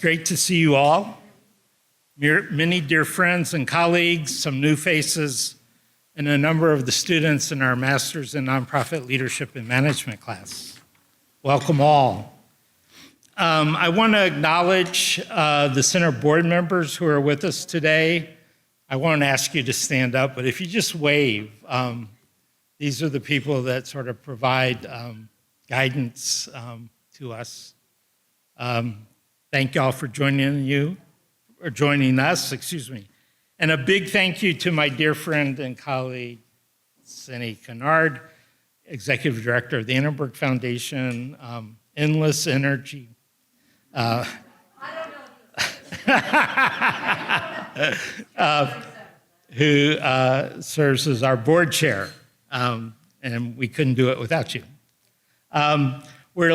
great to see you all. Many dear friends and colleagues, some new faces, and a number of the students in our Masters in Nonprofit Leadership and Management class. Welcome all. I want to acknowledge the center board members who are with us today. I won't ask you to stand up, but if you just wave, these are the people that sort of provide guidance to us. Thank y'all for joining us, And a big thank you to my dear friend and colleague, Conrad, Executive Director of the Endowment Foundation, Endless Energy. Who serves as our board chair, and we couldn't do it without you. We're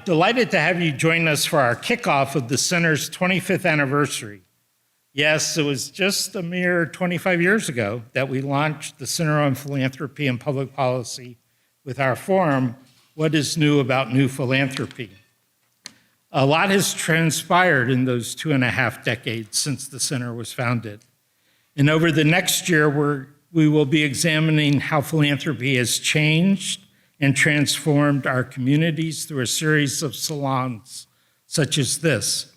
delighted to have you join us for our kickoff of the Center's 25th anniversary. Yes, it was just a mere 25 years ago that we launched the Center on Philanthropy and Public Policy with our forum, What is New About New Philanthropy? A lot has transpired in those 2.5 decades since the center was founded. And over the next year, we will be examining how philanthropy has changed and transformed our communities through a series of salons such as this,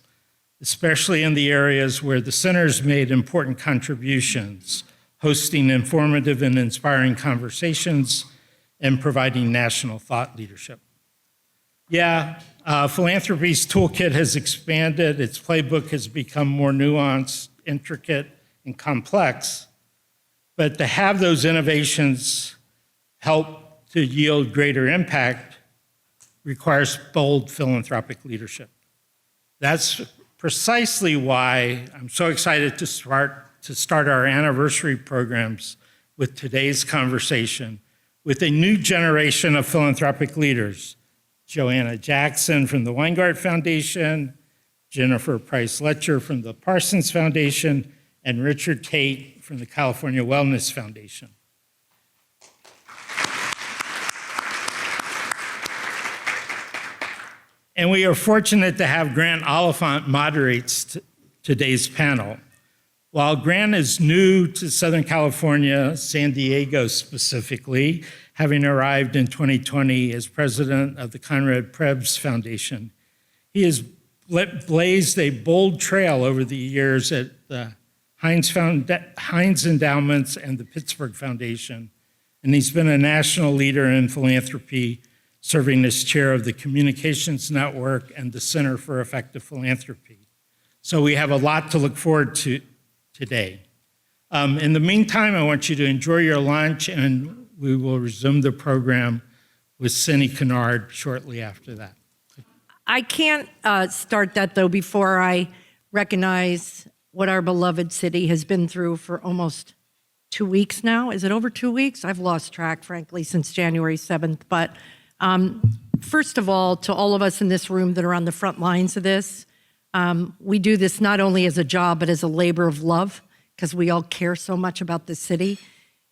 especially in the areas where the center's made important contributions, hosting informative and inspiring conversations and providing national thought leadership. Philanthropy's toolkit has expanded, its playbook has become more nuanced, intricate, and complex, but to have those innovations help to yield greater impact requires bold philanthropic leadership. That's precisely why I'm so excited to start our anniversary programs with today's conversation with a new generation of philanthropic leaders. Joanna Jackson from the Weingart Foundation, Jennifer Price-Letscher from the Parsons Foundation, and Richard Tate from the California Wellness Foundation. And we are fortunate to have Grant Oliphant moderates today's panel. While Grant is new to Southern California, San Diego specifically, having arrived in 2020 as president of the Conrad Prebys Foundation, he has blazed a bold trail over the years at the Heinz Endowments and the Pittsburgh Foundation, and he's been a national leader in philanthropy, serving as chair of the Communications Network and the Center for Effective Philanthropy. So we have a lot to look forward to today. In the meantime, I want you to enjoy your lunch, and we will resume the program with Conrad shortly after that. I can't start that, though, before I recognize what our beloved city has been through for almost 2 weeks now. Is it over 2 weeks? I've lost track, frankly, since January 7th. But first of all, to all of us in this room that are on the front lines of this, we do this not only as a job, but as a labor of love, because we all care so much about this city.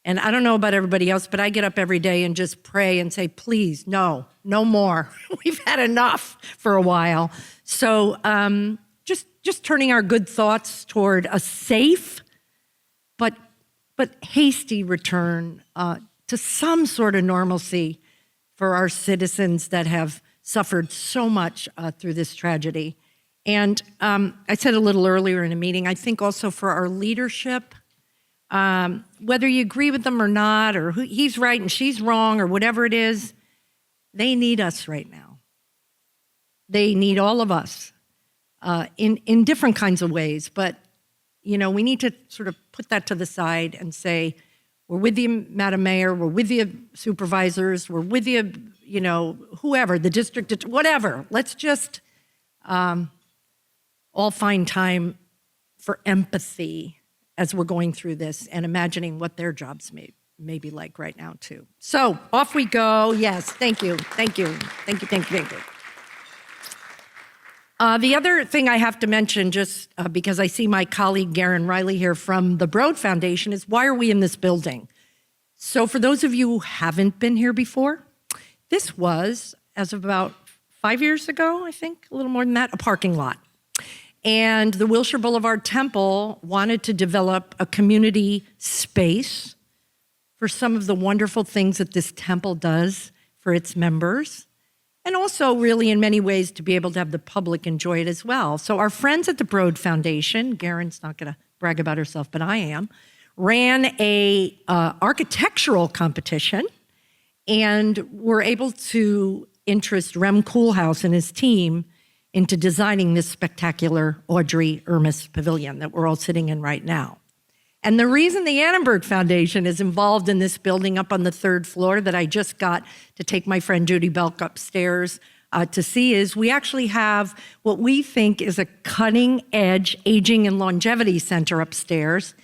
And I don't know about everybody else, but I get up every day and just pray and say, please, no more. We've had enough for a while. So just turning our good thoughts toward a safe but hasty return to some sort of normalcy for our citizens that have suffered so much through this tragedy. And I said a little earlier in a meeting, I think also for our leadership, whether you agree with them or not, or he's right and she's wrong, or whatever it is, they need us right now. They need all of us in different kinds of ways. But, we need to sort of put that to the side and say, we're with you, Madam Mayor, we're with you, supervisors, we're with you, whoever, the district, whatever. Let's just all find time for empathy as we're going through this and imagining what their jobs may be like right now, too. So off we go. Yes, thank you. The other thing I have to mention, just because I see my colleague Garen Riley here from the Broad Foundation, is why are we in this building? So for those of you who haven't been here before, this was, as of about 5 years ago, I think, a little more than that, a parking lot. And the Wilshire Boulevard Temple wanted to develop a community space for some of the wonderful things that this temple does for its members, and also really in many ways to be able to have the public enjoy it as well. So our friends at the Broad Foundation, Garen's not gonna brag about herself, but I am, ran a architectural competition and were able to interest Rem Koolhaus and his team into designing this spectacular Audrey Ermis pavilion that we're all sitting in right now. And the reason the Annenberg Foundation is involved in this building up on the 3rd floor that I just got to take my friend Judy Belk upstairs to see is we actually have what we think is a cutting edge aging and longevity center upstairs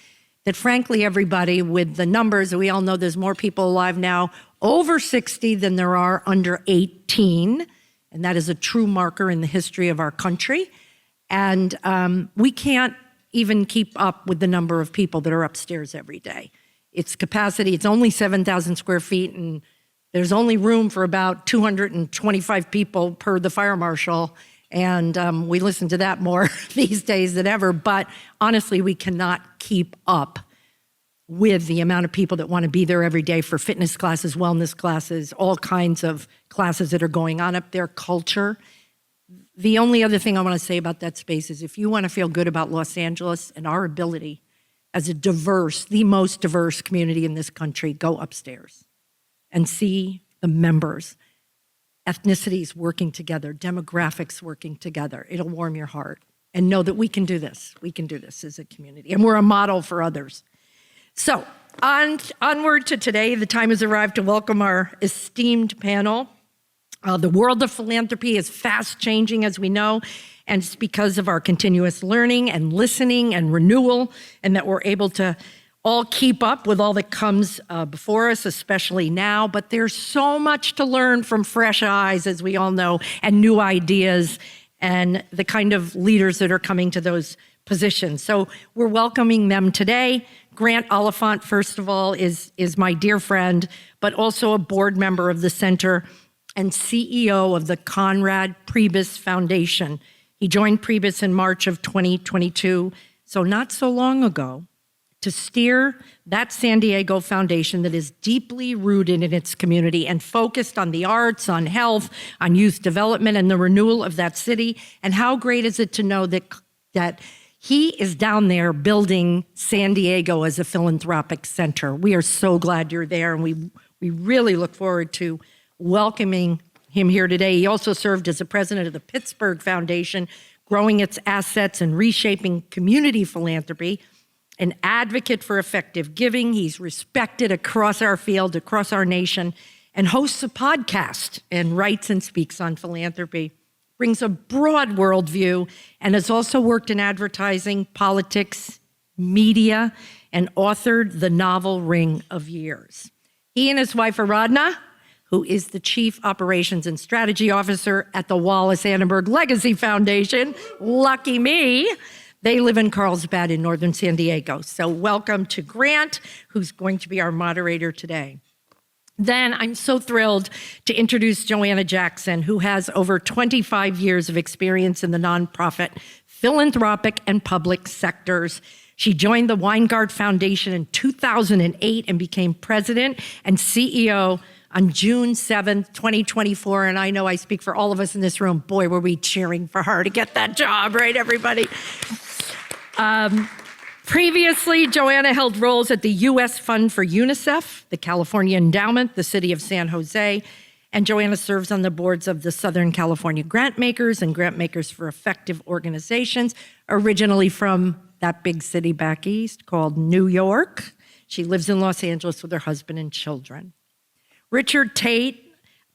that frankly everybody with the numbers, we all know there's more people alive now over 60 than there are under 18. And that is a true marker in the history of our country. And we can't even keep up with the number of people that are upstairs every day. Its capacity, it's only 7,000 square feet, and there's only room for about 225 people per the fire marshal. And we listen to that more these days than ever. But honestly, we cannot keep up with the amount of people that want to be there every day for fitness classes, wellness classes, all kinds of classes that are going on up there, culture. The only other thing I want to say about that space is if you want to feel good about Los Angeles and our ability as a diverse, the most diverse community in this country, go upstairs and see the members, ethnicities working together, demographics working together. It'll warm your heart. And know that we can do this. We can do this as a community. And we're a model for others. So onward to today, the time has arrived to welcome our esteemed panel. The world of philanthropy is fast changing, as we know, and it's because of our continuous learning and listening and renewal, and that we're able to all keep up with all that comes before us, especially now. But there's so much to learn from fresh eyes, as we all know, and new ideas, and the kind of leaders that are coming to those positions. So we're welcoming them today. Grant Oliphant, first of all, is my dear friend, but also a board member of the center and CEO of the Conrad Prebys Foundation. He joined Prebys in March of 2022, so not so long ago, to steer that San Diego foundation that is deeply rooted in its community and focused on the arts, on health, on youth development, and the renewal of that city. And how great is it to know that he is down there building San Diego as a philanthropic center. We are so glad you're there, and we really look forward to welcoming him here today. He also served as the president of the Pittsburgh Foundation, growing its assets and reshaping community philanthropy, an advocate for effective giving. He's respected across our field, across our nation, and hosts a podcast and writes and speaks on philanthropy. Brings a broad worldview and has also worked in advertising, politics, media, and authored the novel Ring of Years. He and his wife, Aradhna, who is the Chief Operations and Strategy Officer at the Wallace Annenberg Legacy Foundation, lucky me, they live in Carlsbad in northern San Diego. So welcome to Grant, who's going to be our moderator today. Then I'm so thrilled to introduce Joanna Jackson, who has over 25 years of experience in the nonprofit, philanthropic, and public sectors. She joined the Weingart Foundation in 2008 and became president and CEO on June 7th, 2024. And I know I speak for all of us in this room. Boy, were we cheering for her to get that job, right, everybody? Previously, Joanna held roles at the U.S. Fund for UNICEF, the California Endowment, the City of San Jose, and Joanna serves on the boards of the Southern California Grantmakers and Grantmakers for Effective Organizations, originally from that big city back east called New York. She lives in Los Angeles with her husband and children. Richard Tate,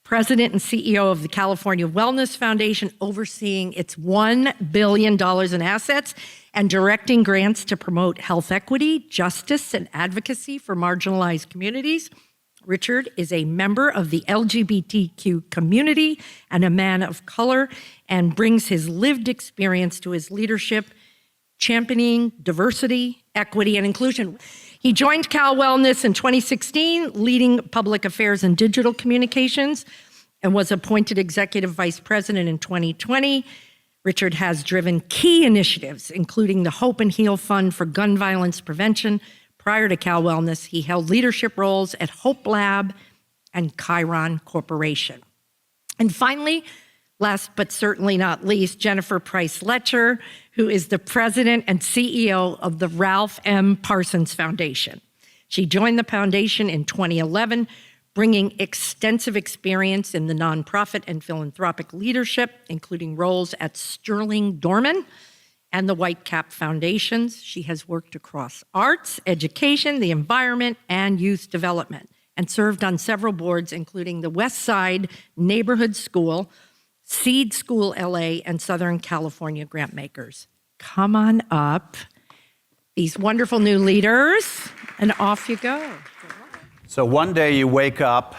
president and CEO of the California Wellness Foundation, overseeing its $1 billion in assets and directing grants to promote health equity, justice, and advocacy for marginalized communities. Richard is a member of the LGBTQ community and a man of color, and brings his lived experience to his leadership, championing diversity, equity, and inclusion. He joined Cal Wellness in 2016, leading public affairs and digital communications, and was appointed executive vice president in 2020. Richard has driven key initiatives, including the Hope and Heal Fund for Gun Violence Prevention. Prior to Cal Wellness, he held leadership roles at Hope Lab and Chiron Corporation. And finally, last but certainly not least, Jennifer Price-Letscher, who is the president and CEO of the Ralph M. Parsons Foundation. She joined the foundation in 2011, bringing extensive experience in the nonprofit and philanthropic leadership, including roles at Sterling Dorman and the Whitecap Foundations. She has worked across arts, education, the environment, and youth development, and served on several boards, including the West Side Neighborhood School, Seed School LA, and Southern California Grantmakers. Come on up, these wonderful new leaders, and off you go. So one day you wake up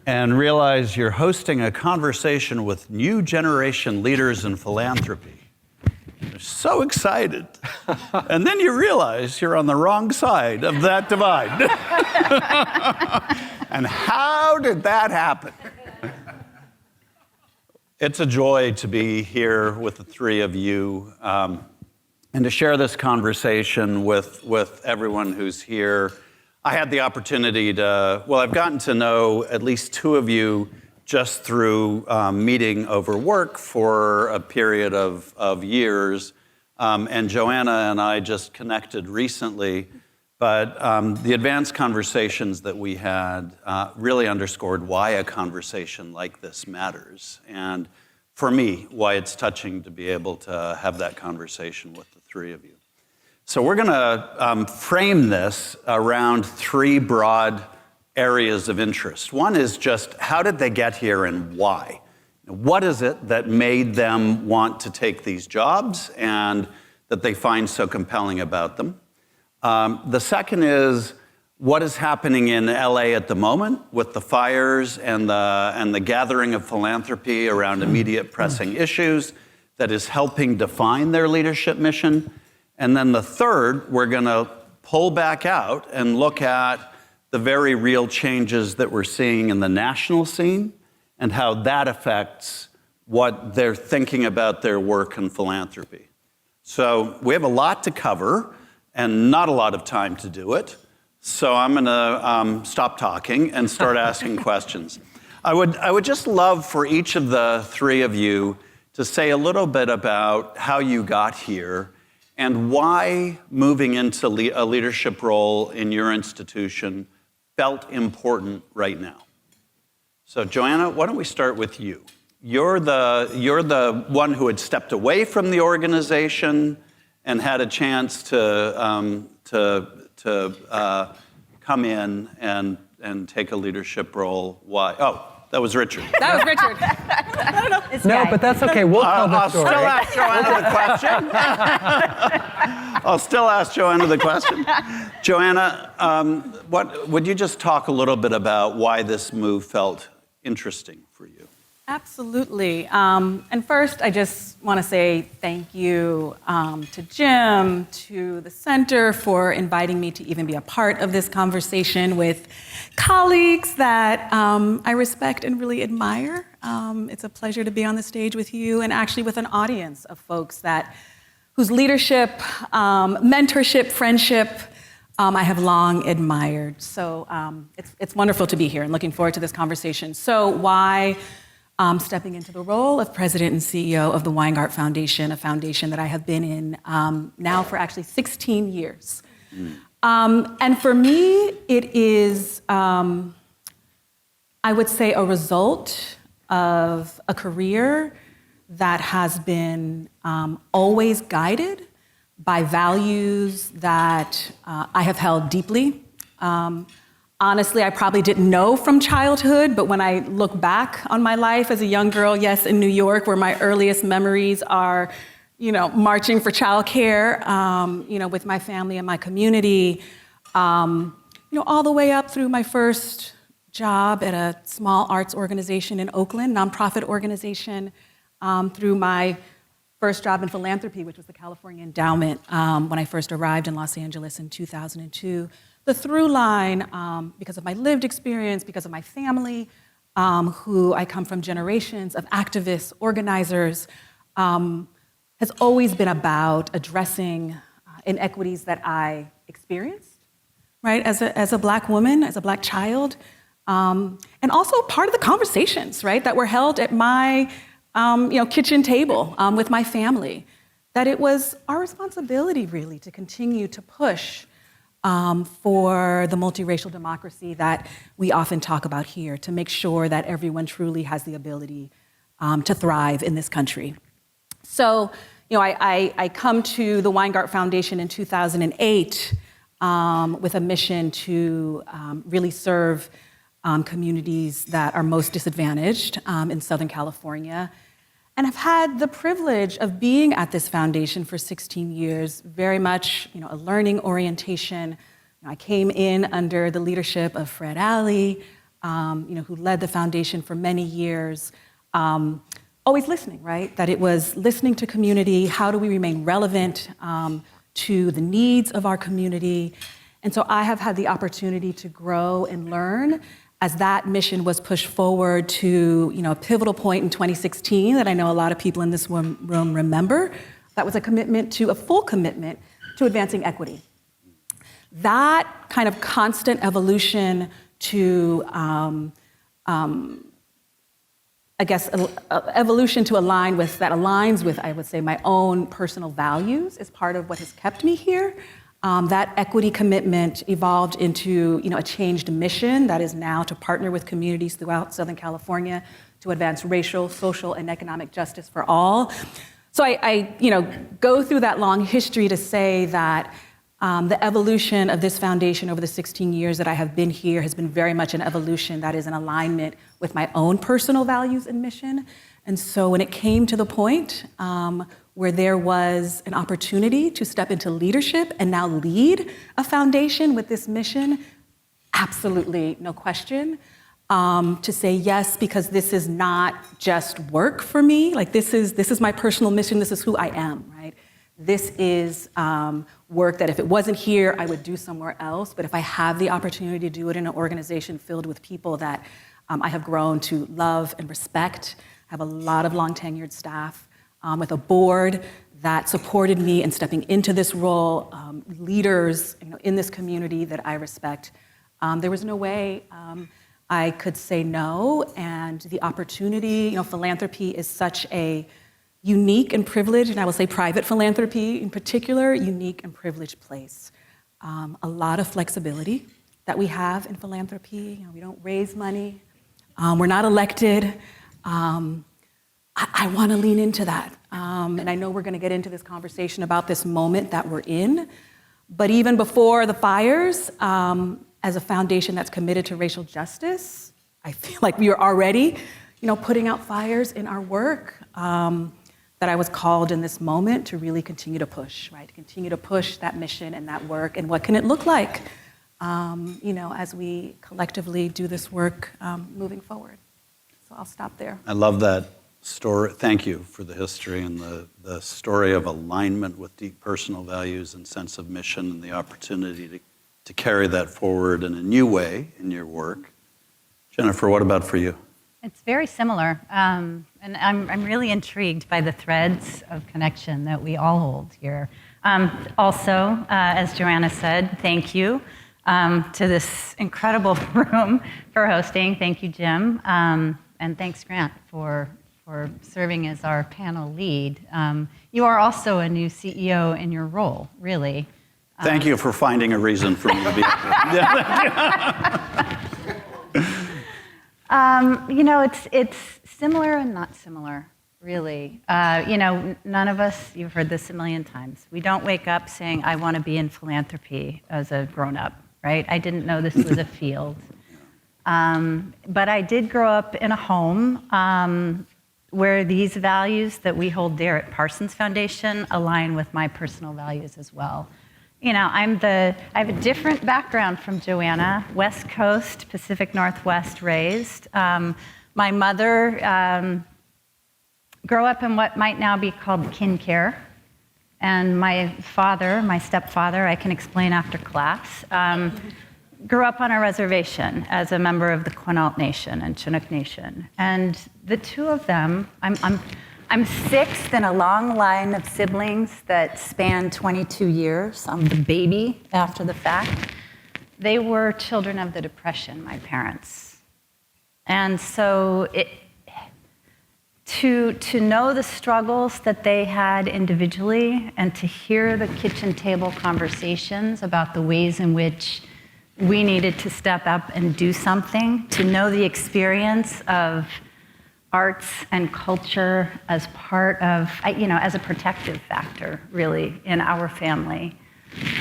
and realize you're hosting a conversation with new generation leaders in philanthropy. You're so excited. And then you realize you're on the wrong side of that divide. And how did that happen? It's a joy to be here with the three of you and to share this conversation with everyone who's here. I had the opportunity I've gotten to know at least two of you just through meeting over work for a period of years. And Joanna and I just connected recently. But the advanced conversations that we had really underscored why a conversation like this matters. And for me, why it's touching to be able to have that conversation with the three of you. So we're going to frame this around three broad areas of interest. One is just how did they get here and why? What is it that made them want to take these jobs and that they find so compelling about them? The second is what is happening in LA at the moment with the fires and the gathering of philanthropy around immediate pressing issues that is helping define their leadership mission. And then the third, we're going to pull back out and look at the very real changes that we're seeing in the national scene and how that affects what they're thinking about their work in philanthropy. So we have a lot to cover and not a lot of time to do it. So I'm going to stop talking and start asking questions. I would just love for each of the three of you to say a little bit about how you got here and why moving into a leadership role in your institution felt important right now. So Joanna, why don't we start with you? You're the one who had stepped away from the organization and had a chance to come in and take a leadership role. Why? Oh, that was Richard. That was Richard. I don't know. No, but that's okay. We'll tell the story. I'll still ask Joanna the question. I'll still ask Joanna the question. Joanna, would you just talk a little bit about why this move felt interesting for you? Absolutely. And first, I just want to say thank you to Jim, to the center for inviting me to even be a part of this conversation with colleagues that I respect and really admire. It's a pleasure to be on the stage with you and actually with an audience of folks whose leadership, mentorship, friendship, I have long admired. So it's wonderful to be here and looking forward to this conversation. So why stepping into the role of president and CEO of the Weingart Foundation, a foundation that I have been in now for actually 16 years. And for me, it is, I would say, a result of a career that has been always guided by values that I have held deeply. Honestly, I probably didn't know from childhood, but when I look back on my life as a young girl, yes, in New York, where my earliest memories are, marching for childcare, with my family and my community, all the way up through my first job at a small arts organization in Oakland, nonprofit organization, through my first job in philanthropy, which was the California Endowment, when I first arrived in Los Angeles in 2002. The through line, because of my lived experience, because of my family, who I come from generations of activists, organizers, has always been about addressing inequities that I experienced, right, as a Black woman, as a Black child, and also part of the conversations, right, that were held at my kitchen table with my family, that it was our responsibility really to continue to push for the multiracial democracy that we often talk about here, to make sure that everyone truly has the ability to thrive in this country. So, I come to the Weingart Foundation in 2008 with a mission to really serve communities that are most disadvantaged in Southern California. And I've had the privilege of being at this foundation for 16 years, very much, a learning orientation. I came in under the leadership of Fred Alley, who led the foundation for many years. Always listening, right? That it was listening to community. How do we remain relevant to the needs of our community? And so I have had the opportunity to grow and learn as that mission was pushed forward to, a pivotal point in 2016 that I know a lot of people in this room remember. That was a full commitment to advancing equity. That kind of constant evolution to, evolution to aligns with, I would say, my own personal values is part of what has kept me here. That equity commitment evolved into, a changed mission that is now to partner with communities throughout Southern California to advance racial, social, and economic justice for all. So I go through that long history to say that the evolution of this foundation over the 16 years that I have been here has been very much an evolution that is in alignment with my own personal values and mission. And so when it came to the point where there was an opportunity to step into leadership and now lead a foundation with this mission, absolutely no question. To say yes, because this is not just work for me. Like this is my personal mission. This is who I am, right? This is work that if it wasn't here, I would do somewhere else. But if I have the opportunity to do it in an organization filled with people that I have grown to love and respect, I have a lot of long tenured staff with a board that supported me in stepping into this role, leaders in this community that I respect. There was no way I could say no, and the opportunity, philanthropy is such a unique and privileged, and I will say private philanthropy in particular, unique and privileged place. A lot of flexibility that we have in philanthropy. We don't raise money. We're not elected. I want to lean into that. And I know we're going to get into this conversation about this moment that we're in. But even before the fires, as a foundation that's committed to racial justice, I feel like we are already, putting out fires in our work. That I was called in this moment to really continue to push, right? To continue to push that mission and that work, and what can it look like, as we collectively do this work moving forward. So I'll stop there. I love that story. Thank you for the history and the story of alignment with deep personal values and sense of mission and the opportunity to carry that forward in a new way in your work. Jennifer, what about for you? It's very similar, and I'm really intrigued by the threads of connection that we all hold here. Also, as Joanna said, thank you to this incredible room for hosting. Thank you, Jim, and thanks, Grant, for serving as our panel lead. You are also a new CEO in your role, really. Thank you for finding a reason for me to be here. It's similar and not similar, really. None of us, you've heard this a million times, we don't wake up saying, I want to be in philanthropy as a grown-up, right? I didn't know this was a field. But I did grow up in a home where these values that we hold dear at Parsons Foundation align with my personal values as well. I have a different background from Joanna, West Coast, Pacific Northwest raised. My mother grew up in what might now be called kin care. And my father, my stepfather, I can explain after class, grew up on a reservation as a member of the Quinault Nation and Chinook Nation. And the two of them, I'm sixth in a long line of siblings that span 22 years. I'm the baby after the fact. They were children of the Depression, my parents. And so to know the struggles that they had individually and to hear the kitchen table conversations about the ways in which we needed to step up and do something, to know the experience of arts and culture as part of, as a protective factor, really, in our family.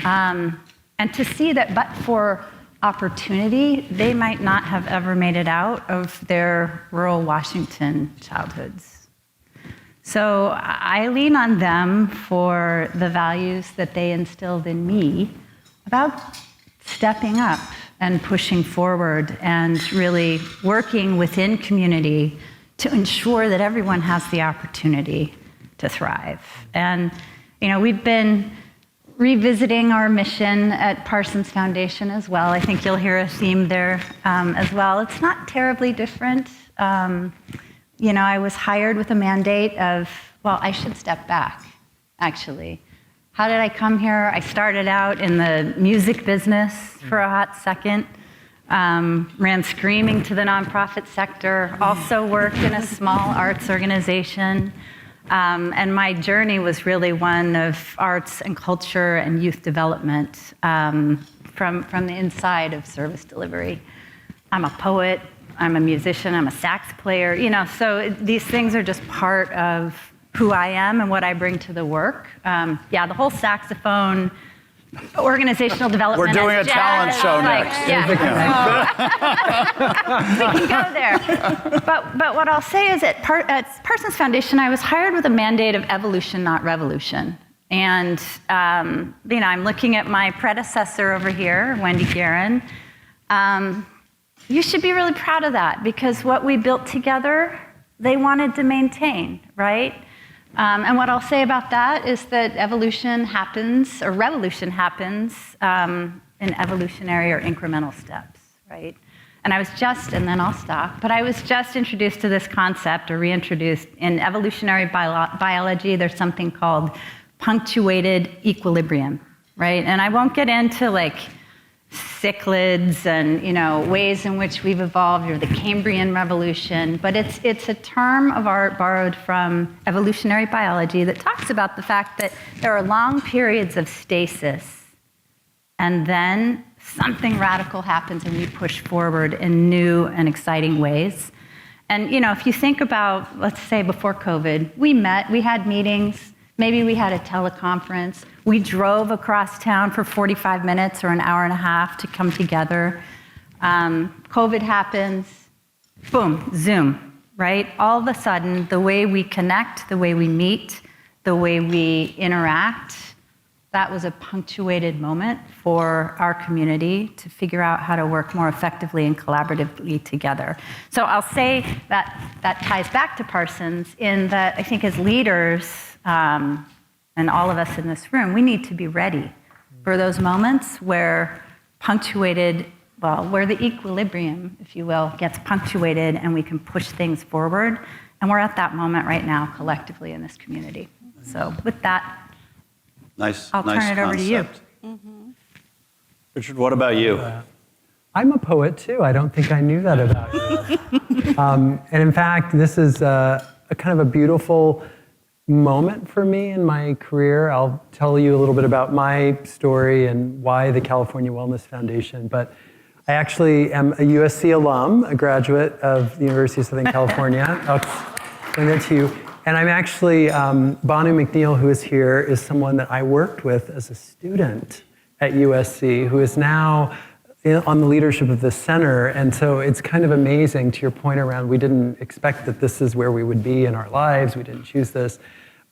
And to see that but for opportunity, they might not have ever made it out of their rural Washington childhoods. So I lean on them for the values that they instilled in me about stepping up and pushing forward and really working within community to ensure that everyone has the opportunity to thrive. And, we've been revisiting our mission at Parsons Foundation as well. I think you'll hear a theme there as well. It's not terribly different. I was hired with a mandate of, I should step back, actually. How did I come here? I started out in the music business for a hot second, ran screaming to the nonprofit sector, also worked in a small arts organization. And my journey was really one of arts and culture and youth development from the inside of service delivery. I'm a poet, I'm a musician, I'm a sax player, so these things are just part of who I am and what I bring to the work. The whole saxophone, organizational development. We're doing a talent show next. We can go there. But what I'll say is at Parsons Foundation, I was hired with a mandate of evolution, not revolution. And I'm looking at my predecessor over here, Wendy Guerin. You should be really proud of that because what we built together, they wanted to maintain, right? And what I'll say about that is that evolution happens, or revolution happens, in evolutionary or incremental steps, right? And then I'll stop, but I was just introduced to this concept, or reintroduced. In evolutionary biology, there's something called punctuated equilibrium, right? And I won't get into cichlids and ways in which we've evolved, or the Cambrian revolution, but it's a term of art borrowed from evolutionary biology that talks about the fact that there are long periods of stasis, and then something radical happens and we push forward in new and exciting ways. And if you think about, let's say before COVID, we had meetings. Maybe we had a teleconference. We drove across town for 45 minutes or an hour and a half to come together. COVID happens, boom, Zoom, right? All of a sudden, the way we connect, the way we meet, the way we interact, that was a punctuated moment for our community to figure out how to work more effectively and collaboratively together. So I'll say that ties back to Parsons in that I think as leaders, and all of us in this room, we need to be ready for those moments where where the equilibrium, if you will, gets punctuated and we can push things forward. And we're at that moment right now collectively in this community. So with that, I'll turn it over to you. Richard, what about you? I'm a poet too. I don't think I knew that about you. And in fact, this is a kind of a beautiful moment for me in my career. I'll tell you a little bit about my story and why the California Wellness Foundation. But I actually am a USC alum, a graduate of the University of Southern California. I'll explain that to you. And I'm actually, Bonu McNeil, who is here, is someone that I worked with as a student at USC, who is now on the leadership of the center. And so it's kind of amazing, to your point around, we didn't expect that this is where we would be in our lives. We didn't choose this.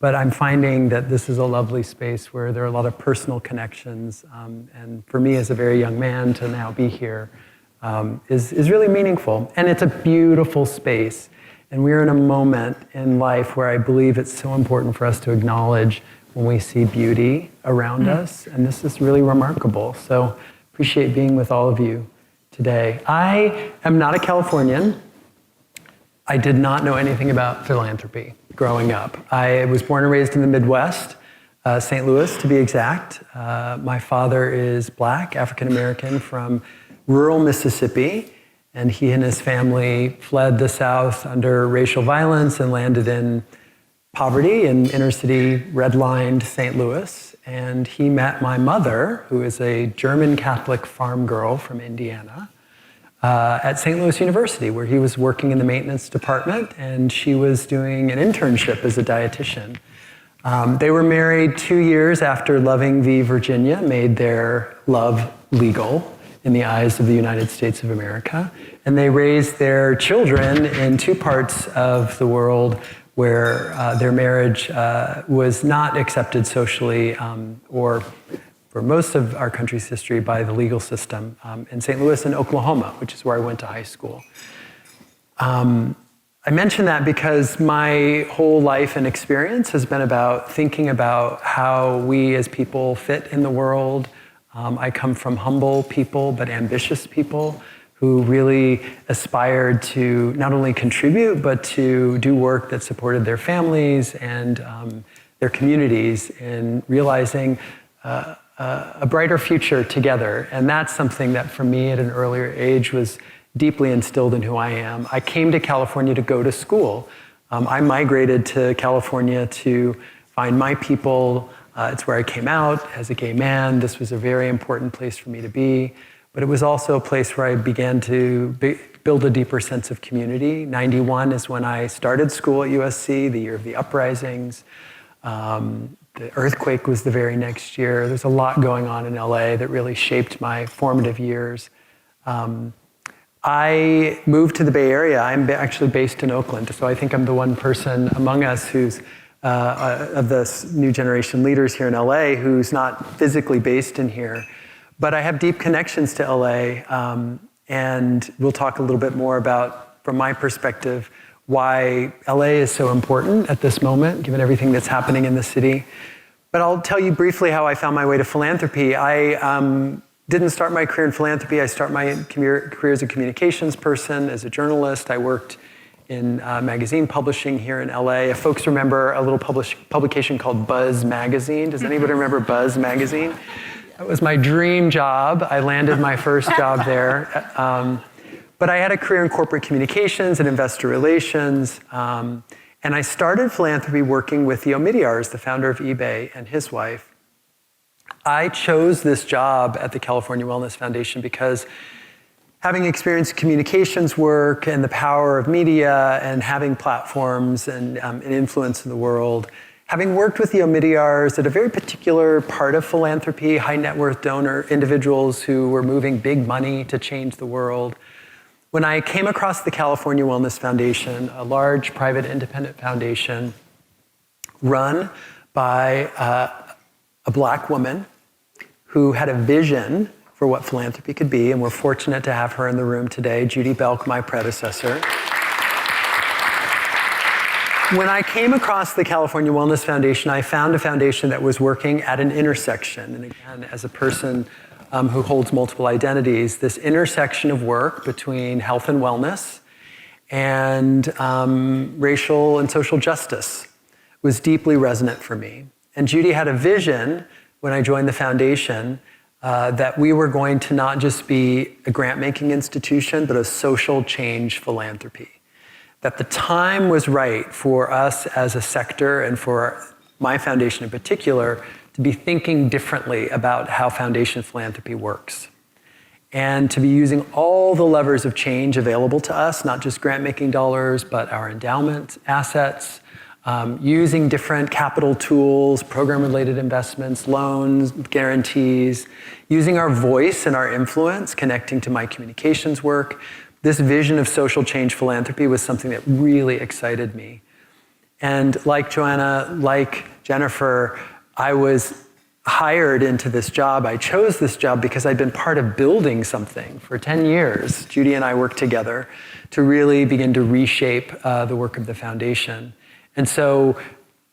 But I'm finding that this is a lovely space where there are a lot of personal connections. And for me as a very young man to now be here is really meaningful. And it's a beautiful space. And we're in a moment in life where I believe it's so important for us to acknowledge when we see beauty around us. And this is really remarkable. So Appreciate being with all of you today. I am not a Californian. I did not know anything about philanthropy growing up. I was born and raised in the Midwest, St. Louis to be exact. My father is Black, African American from rural Mississippi, and he and his family fled the South under racial violence and landed in poverty in inner city redlined St. Louis. And he met my mother, who is a German Catholic farm girl from Indiana, at St. Louis University, where he was working in the maintenance department, and she was doing an internship as a dietitian. They were married 2 years after Loving v. Virginia made their love legal in the eyes of the United States of America. And they raised their children in two parts of the world where their marriage was not accepted socially or for most of our country's history by the legal system in St. Louis and Oklahoma, which is where I went to high school. I mention that because my whole life and experience has been about thinking about how we as people fit in the world. I come from humble people, but ambitious people who really aspired to not only contribute, but to do work that supported their families and their communities in realizing a brighter future together. And that's something that for me at an earlier age was deeply instilled in who I am. I came to California to go to school. I migrated to California to find my people. It's where I came out as a gay man. This was a very important place for me to be. But it was also a place where I began to build a deeper sense of community. 91 is when I started school at USC, the year of the uprisings. The earthquake was the very next year. There's a lot going on in LA that really shaped my formative years. I moved to the Bay Area. I'm actually based in Oakland, so I think I'm the one person among us who's of the new generation leaders here in LA who's not physically based in here. But I have deep connections to LA, and we'll talk a little bit more about, from my perspective, why LA is so important at this moment, given everything that's happening in the city. But I'll tell you briefly how I found my way to philanthropy. I didn't start my career in philanthropy. I started my career as a communications person, as a journalist. I worked in magazine publishing here in LA. If folks remember a little publication called Buzz Magazine. Does anybody remember Buzz Magazine? That was my dream job. I landed my first job there. But I had a career in corporate communications and investor relations. And I started philanthropy working with the Omidyars, the founder of eBay, and his wife. I chose this job at the California Wellness Foundation because having experienced communications work and the power of media and having platforms and an influence in the world, having worked with the Omidyars at a very particular part of philanthropy, high net worth donor individuals who were moving big money to change the world, when I came across the California Wellness Foundation, a large private independent foundation run by a Black woman who had a vision for what philanthropy could be, and we're fortunate to have her in the room today, Judy Belk, my predecessor. When I came across the California Wellness Foundation, I found a foundation that was working at an intersection. And again, as a person who holds multiple identities, this intersection of work between health and wellness and racial and social justice was deeply resonant for me. And Judy had a vision when I joined the foundation that we were going to not just be a grant-making institution, but a social change philanthropy. That the time was right for us as a sector and for my foundation in particular to be thinking differently about how foundation philanthropy works. And to be using all the levers of change available to us, not just grant-making dollars, but our endowment assets, using different capital tools, program-related investments, loans, guarantees, using our voice and our influence, connecting to my communications work. This vision of social change philanthropy was something that really excited me. And like Joanna, like Jennifer, I was hired into this job. I chose this job because I'd been part of building something for 10 years. Judy and I worked together to really begin to reshape the work of the foundation. And so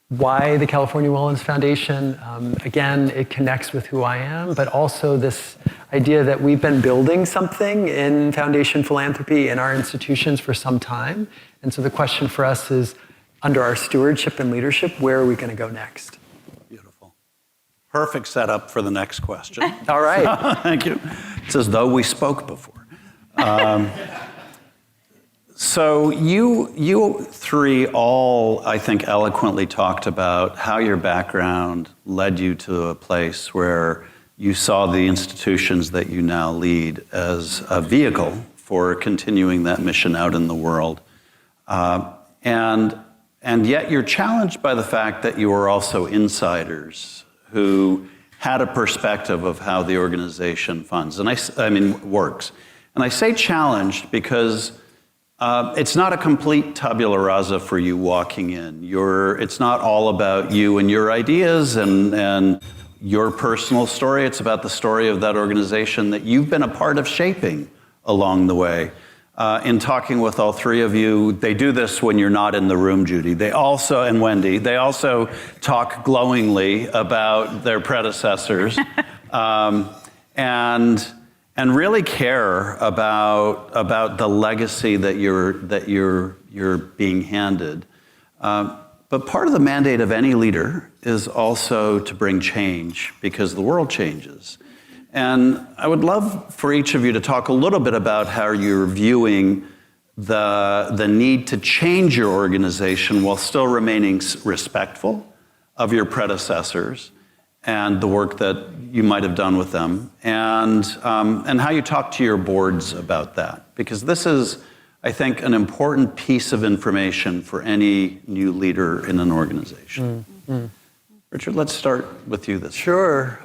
why the California Wellness Foundation. Again, it connects with who I am, but also this idea that we've been building something in foundation philanthropy in our institutions for some time. And so the question for us is, under our stewardship and leadership, where are we going to go next? Beautiful. Perfect setup for the next question. All right. Thank you. It's as though we spoke before. So you three all, I think, eloquently talked about how your background led you to a place where you saw the institutions that you now lead as a vehicle for continuing that mission out in the world. And yet you're challenged by the fact that you are also insiders who had a perspective of how the organization funds, and I mean works. And I say challenged because it's not a complete tabula rasa for you walking in. It's not all about you and your ideas and your personal story. It's about the story of that organization that you've been a part of shaping along the way. In talking with all three of you, they do this when you're not in the room, Judy. And Wendy, they also talk glowingly about their predecessors. And really care about the legacy that you're being handed. But part of the mandate of any leader is also to bring change because the world changes. And I would love for each of you to talk a little bit about how you're viewing the need to change your organization while still remaining respectful of your predecessors and the work that you might have done with them, and how you talk to your boards about that. Because this is, I think, an important piece of information for any new leader in an organization. Richard, let's start with you this time. Sure.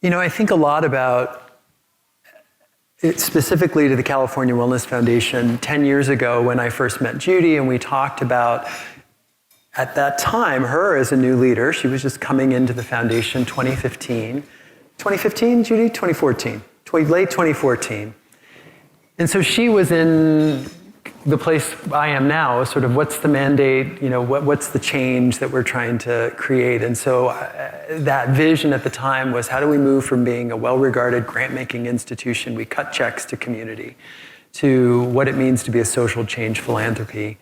I think a lot about it specifically to the California Wellness Foundation 10 years ago when I first met Judy, and we talked about, at that time, her as a new leader. She was just coming into the foundation 2015. 2015, Judy? 2014. Late 2014. And so she was in the place I am now, sort of what's the mandate, what's the change that we're trying to create. And so that vision at the time was, how do we move from being a well-regarded grant-making institution, we cut checks to community, to what it means to be a social change philanthropy.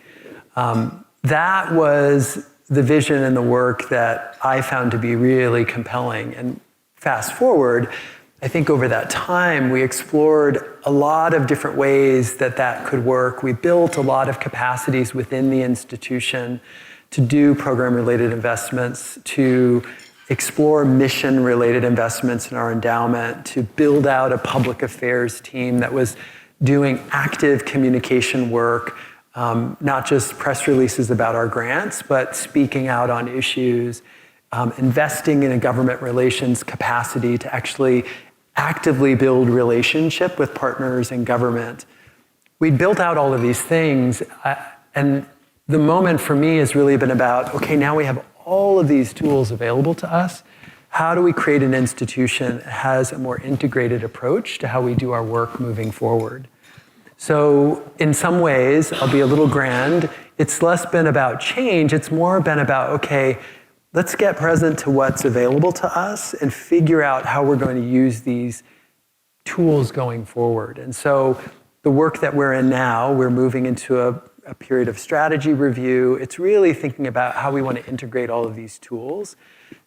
That was the vision and the work that I found to be really compelling. And fast forward, I think over that time, we explored a lot of different ways that could work. We built a lot of capacities within the institution to do program-related investments, to explore mission-related investments in our endowment, to build out a public affairs team that was doing active communication work, not just press releases about our grants, but speaking out on issues, investing in a government relations capacity to actually actively build relationship with partners in government. We built out all of these things, and the moment for me has really been about, okay, now we have all of these tools available to us. How do we create an institution that has a more integrated approach to how we do our work moving forward? So in some ways, I'll be a little grand, it's less been about change, it's more been about, okay, let's get present to what's available to us and figure out how we're going to use these tools going forward. And so the work that we're in now, we're moving into a period of strategy review. It's really thinking about how we want to integrate all of these tools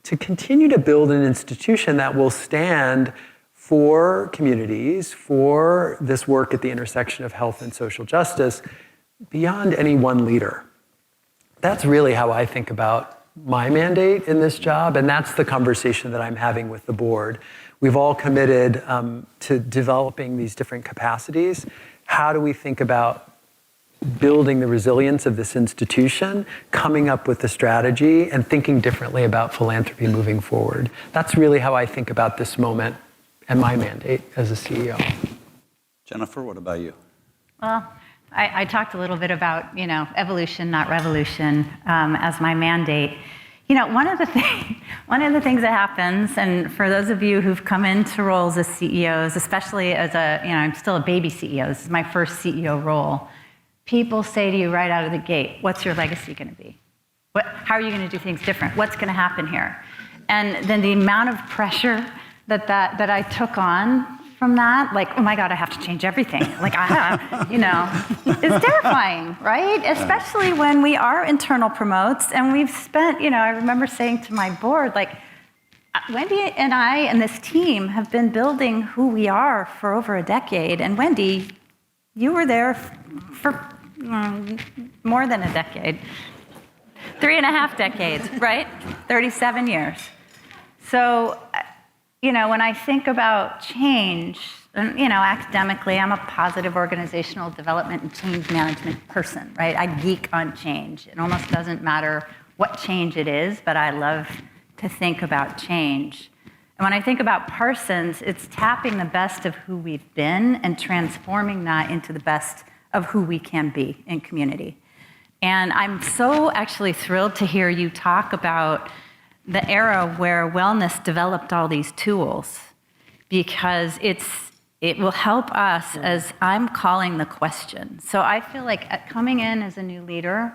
to continue to build an institution that will stand for communities, for this work at the intersection of health and social justice, beyond any one leader. That's really how I think about my mandate in this job, and that's the conversation that I'm having with the board. We've all committed to developing these different capacities. How do we think about building the resilience of this institution, coming up with the strategy, and thinking differently about philanthropy moving forward? That's really how I think about this moment and my mandate as a CEO. Jennifer, what about you? Well, I talked a little bit about, evolution, not revolution, as my mandate. One of the things that happens, and for those of you who've come into roles as CEOs, especially as I'm still a baby CEO, this is my first CEO role, people say to you right out of the gate, what's your legacy going to be? How are you going to do things different? What's going to happen here? And then the amount of pressure that I took on from that, like, oh my God, I have to change everything. Like, it's terrifying, right? Especially when we are internal promotes and we've spent, I remember saying to my board, like, Wendy and I and this team have been building who we are for over a decade. And Wendy, you were there for more than a decade. 3.5 decades, right? 37 years. So, when I think about change, academically, I'm a positive organizational development and change management person, right? I geek on change. It almost doesn't matter what change it is, but I love to think about change. And when I think about Parsons, it's tapping the best of who we've been and transforming that into the best of who we can be in community. And I'm so actually thrilled to hear you talk about the era where wellness developed all these tools, because it will help us as I'm calling the question. So I feel like coming in as a new leader,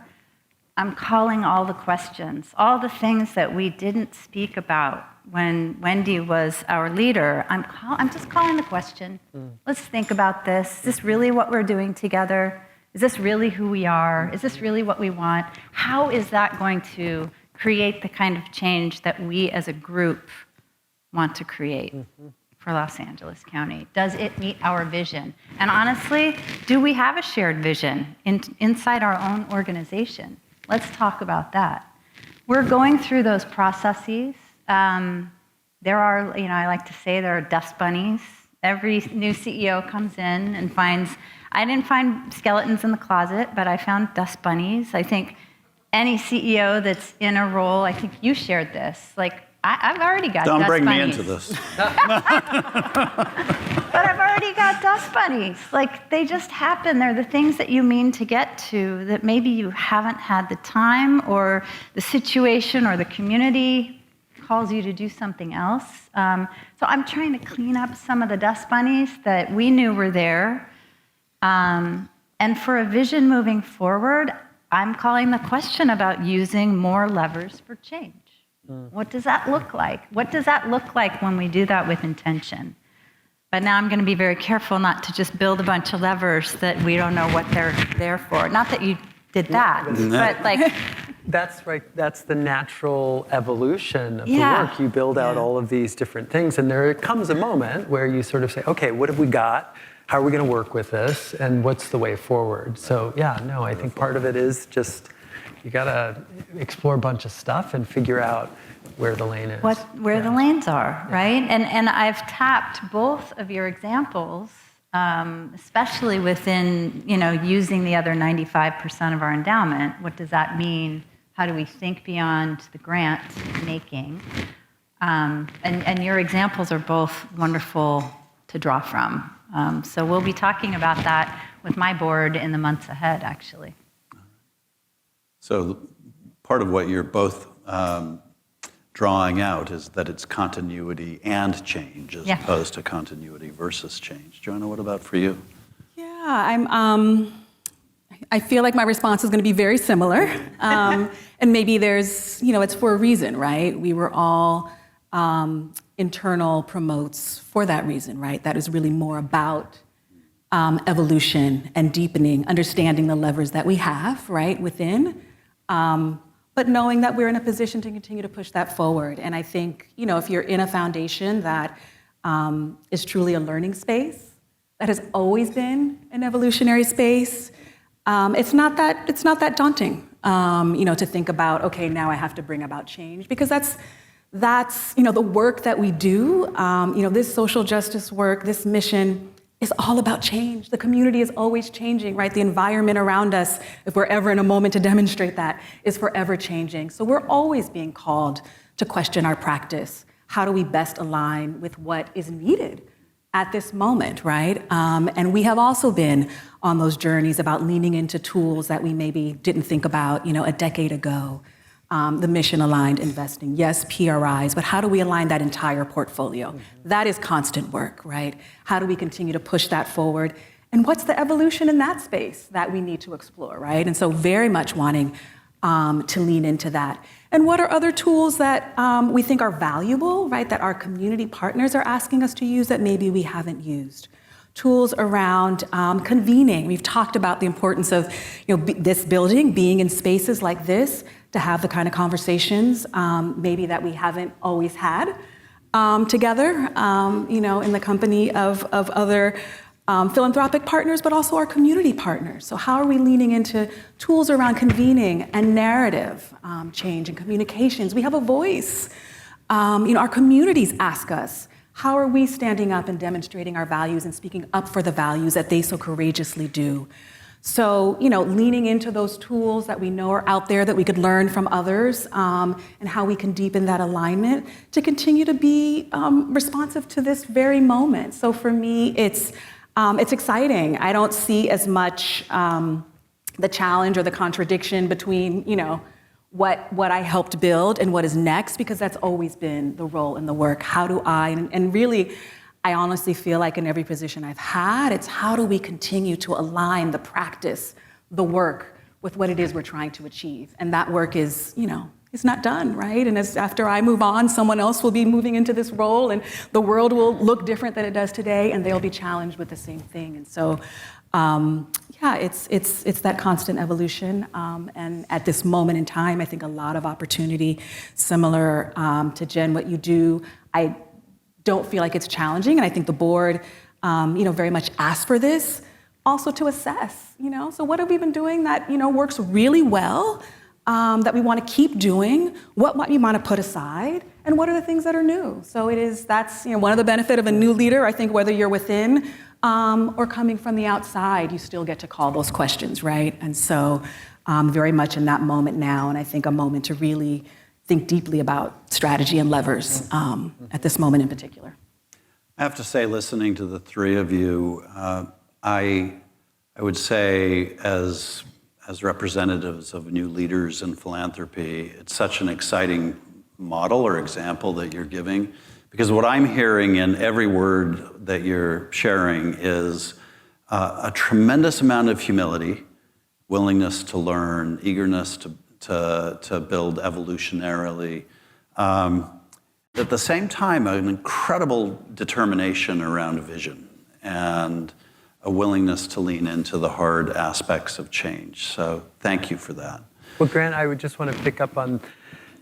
I'm calling all the questions, all the things that we didn't speak about when Wendy was our leader. I'm just calling the question. Let's think about this. Is this really what we're doing together? Is this really who we are? Is this really what we want? How is that going to create the kind of change that we as a group want to create for Los Angeles County? Does it meet our vision? And honestly, do we have a shared vision inside our own organization? Let's talk about that. We're going through those processes. There are, I like to say there are dust bunnies. Every new CEO comes in and finds, I didn't find skeletons in the closet, but I found dust bunnies. I think any CEO that's in a role, I think you shared this, like, I've already got dust bunnies. Don't bring me into this. But I've already got dust bunnies. Like, they just happen. They're the things that you mean to get to that maybe you haven't had the time, or the situation or the community calls you to do something else. So I'm trying to clean up some of the dust bunnies that we knew were there. And for a vision moving forward, I'm calling the question about using more levers for change. What does that look like? What does that look like when we do that with intention? But now I'm going to be very careful not to just build a bunch of levers that we don't know what they're there for. Not that you did that, but like... That's right. That's the natural evolution of the work. You build out all of these different things, and there comes a moment where you sort of say, okay, what have we got? How are we going to work with this? And what's the way forward? So I think part of it is just, you got to explore a bunch of stuff and figure out where the lane is. Where the lanes are, right? And I've tapped both of your examples, especially within, using the other 95% of our endowment. What does that mean? How do we think beyond the grant making? And your examples are both wonderful to draw from. So we'll be talking about that with my board in the months ahead, actually. So part of what you're both drawing out is that it's continuity and change as opposed to continuity versus change. Joanna, what about for you? Yeah, I feel like my response is going to be very similar. And maybe there's, it's for a reason, right? We were all internal promotes for that reason, right? That is really more about evolution and deepening, understanding the levers that we have, right, within, but knowing that we're in a position to continue to push that forward. And I think, if you're in a foundation that is truly a learning space, that has always been an evolutionary space, it's not that daunting, to think about, okay, now I have to bring about change, because that's the work that we do. This social justice work, this mission is all about change. The community is always changing, right? The environment around us, if we're ever in a moment to demonstrate that, is forever changing. So we're always being called to question our practice. How do we best align with what is needed at this moment, right? And we have also been on those journeys about leaning into tools that we maybe didn't think about, a decade ago. The mission-aligned investing, yes, PRIs, but how do we align that entire portfolio? That is constant work, right? How do we continue to push that forward? And what's the evolution in that space that we need to explore, right? And so very much wanting to lean into that. And what are other tools that we think are valuable, right, that our community partners are asking us to use that maybe we haven't used? Tools around convening. We've talked about the importance of this building, being in spaces like this, to have the kind of conversations maybe that we haven't always had together, in the company of other philanthropic partners, but also our community partners. So how are we leaning into tools around convening and narrative change and communications? We have a voice. Our communities ask us, how are we standing up and demonstrating our values and speaking up for the values that they so courageously do? So, leaning into those tools that we know are out there that we could learn from others, and how we can deepen that alignment to continue to be responsive to this very moment. So for me, it's exciting. I don't see as much the challenge or the contradiction between, what I helped build and what is next, because that's always been the role and the work. How do I, and really, I honestly feel like in every position I've had, it's how do we continue to align the practice, the work, with what it is we're trying to achieve. And that work is, it's not done, right? And after I move on, someone else will be moving into this role, and the world will look different than it does today, and they'll be challenged with the same thing. And so, it's that constant evolution. And at this moment in time, I think a lot of opportunity, similar to Jen, what you do. I don't feel like it's challenging, and I think the board, very much asked for this, also to assess, So what have we been doing that, works really well, that we want to keep doing? What might we want to put aside? And what are the things that are new? So that's one of the benefit of a new leader. I think whether you're within or coming from the outside, you still get to call those questions, right? And so very much in that moment now, and I think a moment to really think deeply about strategy and levers at this moment in particular. I have to say, listening to the three of you, I would say as representatives of new leaders in philanthropy, it's such an exciting model or example that you're giving, because what I'm hearing in every word that you're sharing is a tremendous amount of humility, willingness to learn, eagerness to build evolutionarily. At the same time, an incredible determination around vision and a willingness to lean into the hard aspects of change. So thank you for that. Well, Grant, I would just want to pick up on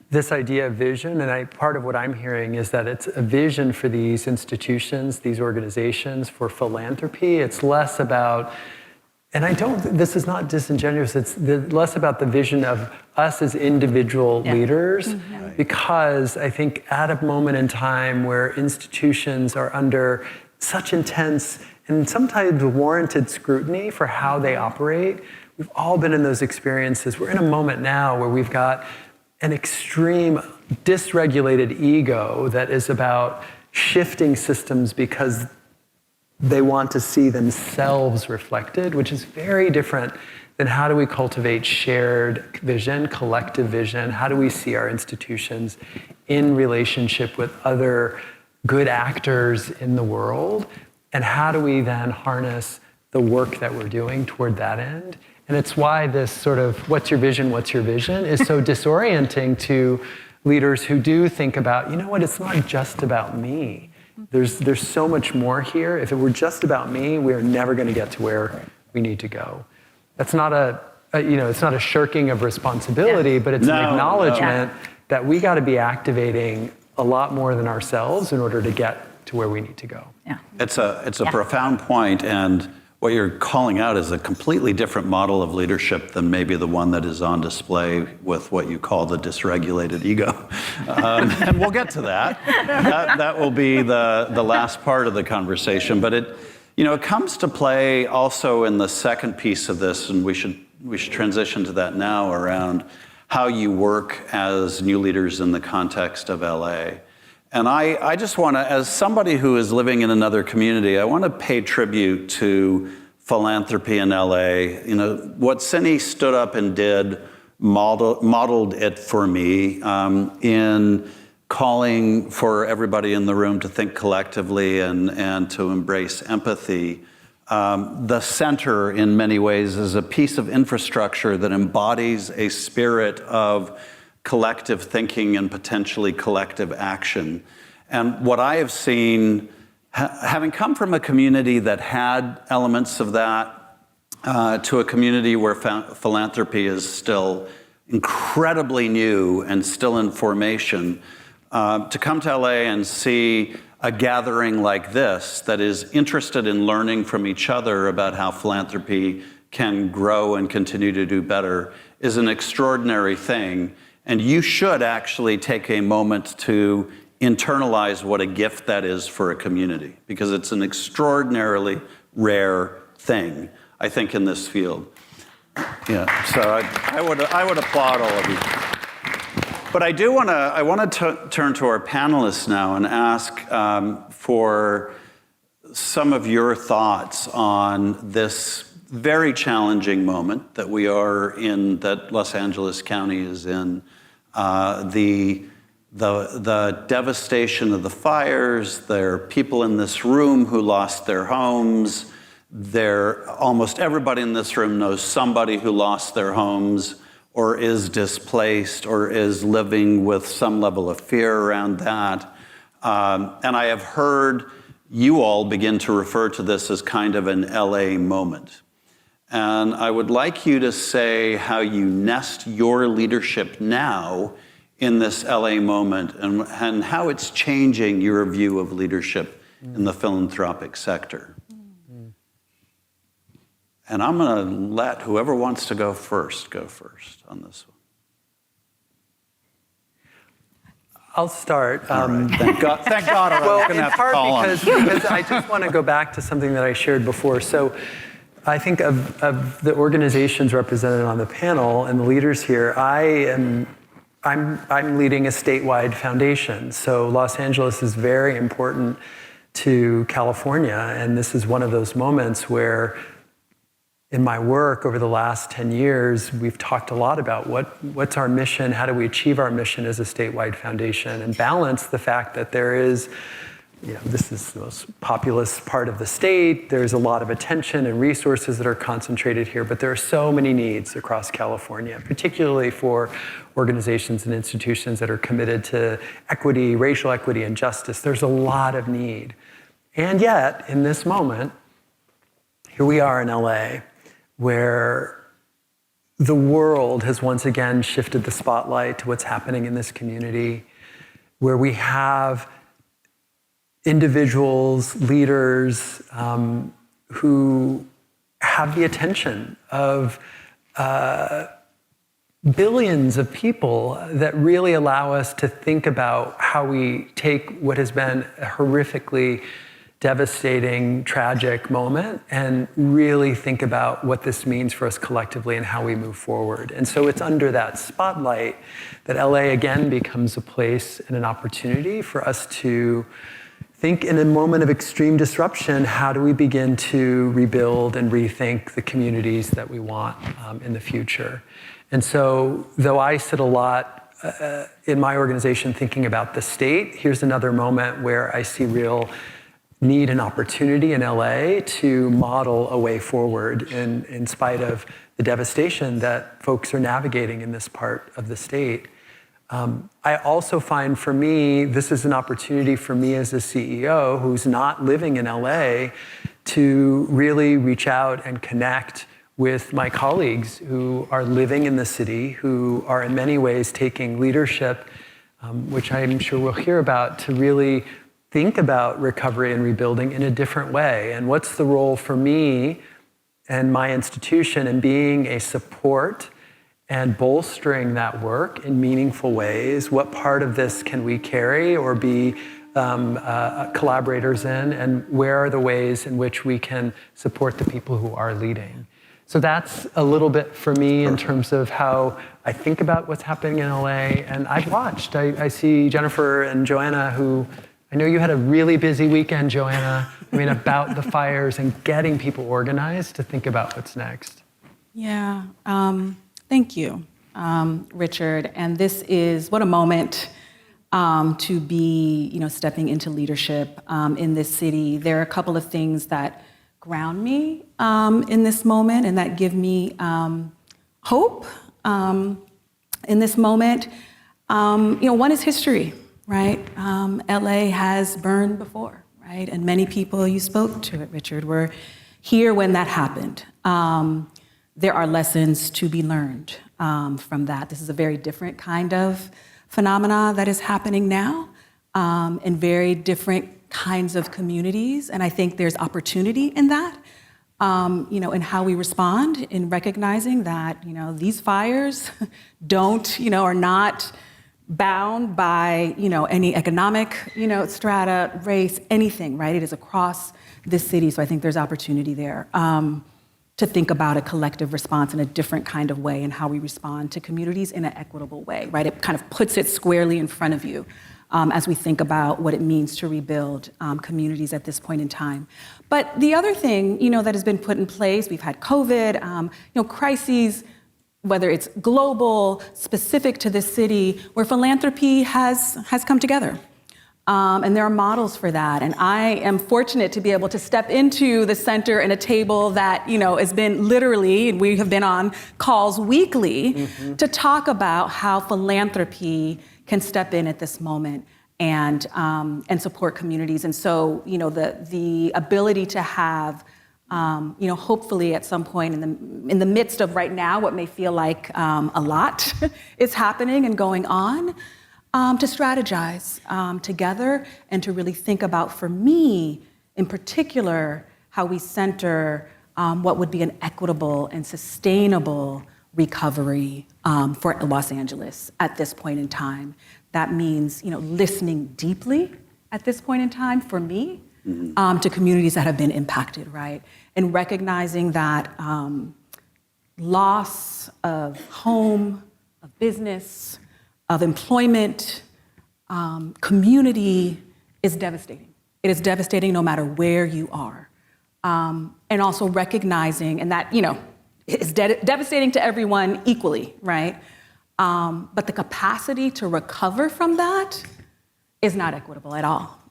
this idea of vision, and part of what I'm hearing is that it's a vision for these institutions, these organizations, for philanthropy. It's less about, and this is not disingenuous, it's less about the vision of us as individual leaders, because I think at a moment in time where institutions are under such intense and sometimes warranted scrutiny for how they operate, we've all been in those experiences. We're in a moment now where we've got an extreme dysregulated ego that is about shifting systems because they want to see themselves reflected, which is very different than how do we cultivate shared vision, collective vision? How do we see our institutions in relationship with other good actors in the world? And how do we then harness the work that we're doing toward that end? And it's why this sort of what's your vision is so disorienting to leaders who do think about, it's not just about me. There's so much more here. If it were just about me, we're never going to get to where we need to go. That's not it's not a shirking of responsibility, but it's an acknowledgement that we got to be activating a lot more than ourselves in order to get to where we need to go. Yeah. It's a profound point, and what you're calling out is a completely different model of leadership than maybe the one that is on display with what you call the dysregulated ego. And we'll get to that. That will be the last part of the conversation. But it comes to play also in the second piece of this, and we should transition to that now, around how you work as new leaders in the context of LA. And I just want to, as somebody who is living in another community, I want to pay tribute to philanthropy in LA. What Cindy stood up and did modeled it for me in calling for everybody in the room to think collectively and to embrace empathy. The center, in many ways, is a piece of infrastructure that embodies a spirit of collective thinking and potentially collective action. And what I have seen, having come from a community that had elements of that, to a community where philanthropy is still incredibly new and still in formation, to come to LA and see a gathering like this that is interested in learning from each other about how philanthropy can grow and continue to do better is an extraordinary thing. And you should actually take a moment to internalize what a gift that is for a community, because it's an extraordinarily rare thing, I think, in this field. Yeah, so I would applaud all of you. But I want to turn to our panelists now and ask for some of your thoughts on this very challenging moment that we are in, that Los Angeles County is in, the devastation of the fires. There are people in this room who lost their homes. Almost everybody in this room knows somebody who lost their homes or is displaced or is living with some level of fear around that. And I have heard you all begin to refer to this as kind of an LA moment. And I would like you to say how you nest your leadership now in this LA moment and how it's changing your view of leadership in the philanthropic sector. And I'm going to let whoever wants to go first on this one. I'll start. All right. Thank God I was going to have to call on. Because I just want to go back to something that I shared before. So I think of the organizations represented on the panel and the leaders here, I'm leading a statewide foundation. So Los Angeles is very important to California, and this is one of those moments where in my work over the last 10 years, we've talked a lot about what's our mission, how do we achieve our mission as a statewide foundation, and balance the fact that there is, this is the most populous part of the state, there's a lot of attention and resources that are concentrated here, but there are so many needs across California, particularly for organizations and institutions that are committed to equity, racial equity, and justice. There's a lot of need. And yet, in this moment, here we are in LA, where the world has once again shifted the spotlight to what's happening in this community, where we have individuals, leaders who have the attention of billions of people that really allow us to think about how we take what has been a horrifically devastating, tragic moment and really think about what this means for us collectively and how we move forward. And so it's under that spotlight that LA again becomes a place and an opportunity for us to think in a moment of extreme disruption, how do we begin to rebuild and rethink the communities that we want in the future? And so though I sit a lot in my organization thinking about the state, here's another moment where I see real need and opportunity in LA to model a way forward in spite of the devastation that folks are navigating in this part of the state. I also find for me, this is an opportunity for me as a CEO who's not living in LA to really reach out and connect with my colleagues who are living in the city, who are in many ways taking leadership, which I'm sure we'll hear about, to really think about recovery and rebuilding in a different way. And what's the role for me and my institution in being a support and bolstering that work in meaningful ways? What part of this can we carry or be collaborators in? And where are the ways in which we can support the people who are leading? So that's a little bit for me in terms of how I think about what's happening in LA. And I've watched, I see Jennifer and Joanna, who I know you had a really busy weekend, Joanna, about the fires and getting people organized to think about what's next. Yeah, thank you, Richard. And this is, what a moment to be, stepping into leadership in this city. There are a couple of things that ground me in this moment and that give me hope in this moment. One is history, right? LA has burned before, right? And many people, you spoke to it, Richard, were here when that happened. There are lessons to be learned from that. This is a very different kind of phenomena that is happening now in very different kinds of communities. And I think there's opportunity in that, in how we respond, in recognizing that, these fires are not bound by, any economic, strata, race, anything, right? It is across this city. So I think there's opportunity there to think about a collective response in a different kind of way and how we respond to communities in an equitable way, right? It kind of puts it squarely in front of you as we think about what it means to rebuild communities at this point in time. But the other thing, that has been put in place, we've had COVID, crises, whether it's global, specific to this city, where philanthropy has come together. And there are models for that. And I am fortunate to be able to step into the center and a table that, has been literally, and we have been on calls weekly to talk about how philanthropy can step in at this moment and support communities. And so, the ability to have, hopefully at some point in the midst of right now, what may feel like a lot is happening and going on, to strategize together and to really think about, for me in particular, how we center what would be an equitable and sustainable recovery for Los Angeles at this point in time. That means, listening deeply at this point in time for me to communities that have been impacted, right? And recognizing that loss of home, of business, of employment, community is devastating. It is devastating no matter where you are. And also recognizing, and that, is devastating to everyone equally, right? But the capacity to recover from that is not equitable at all.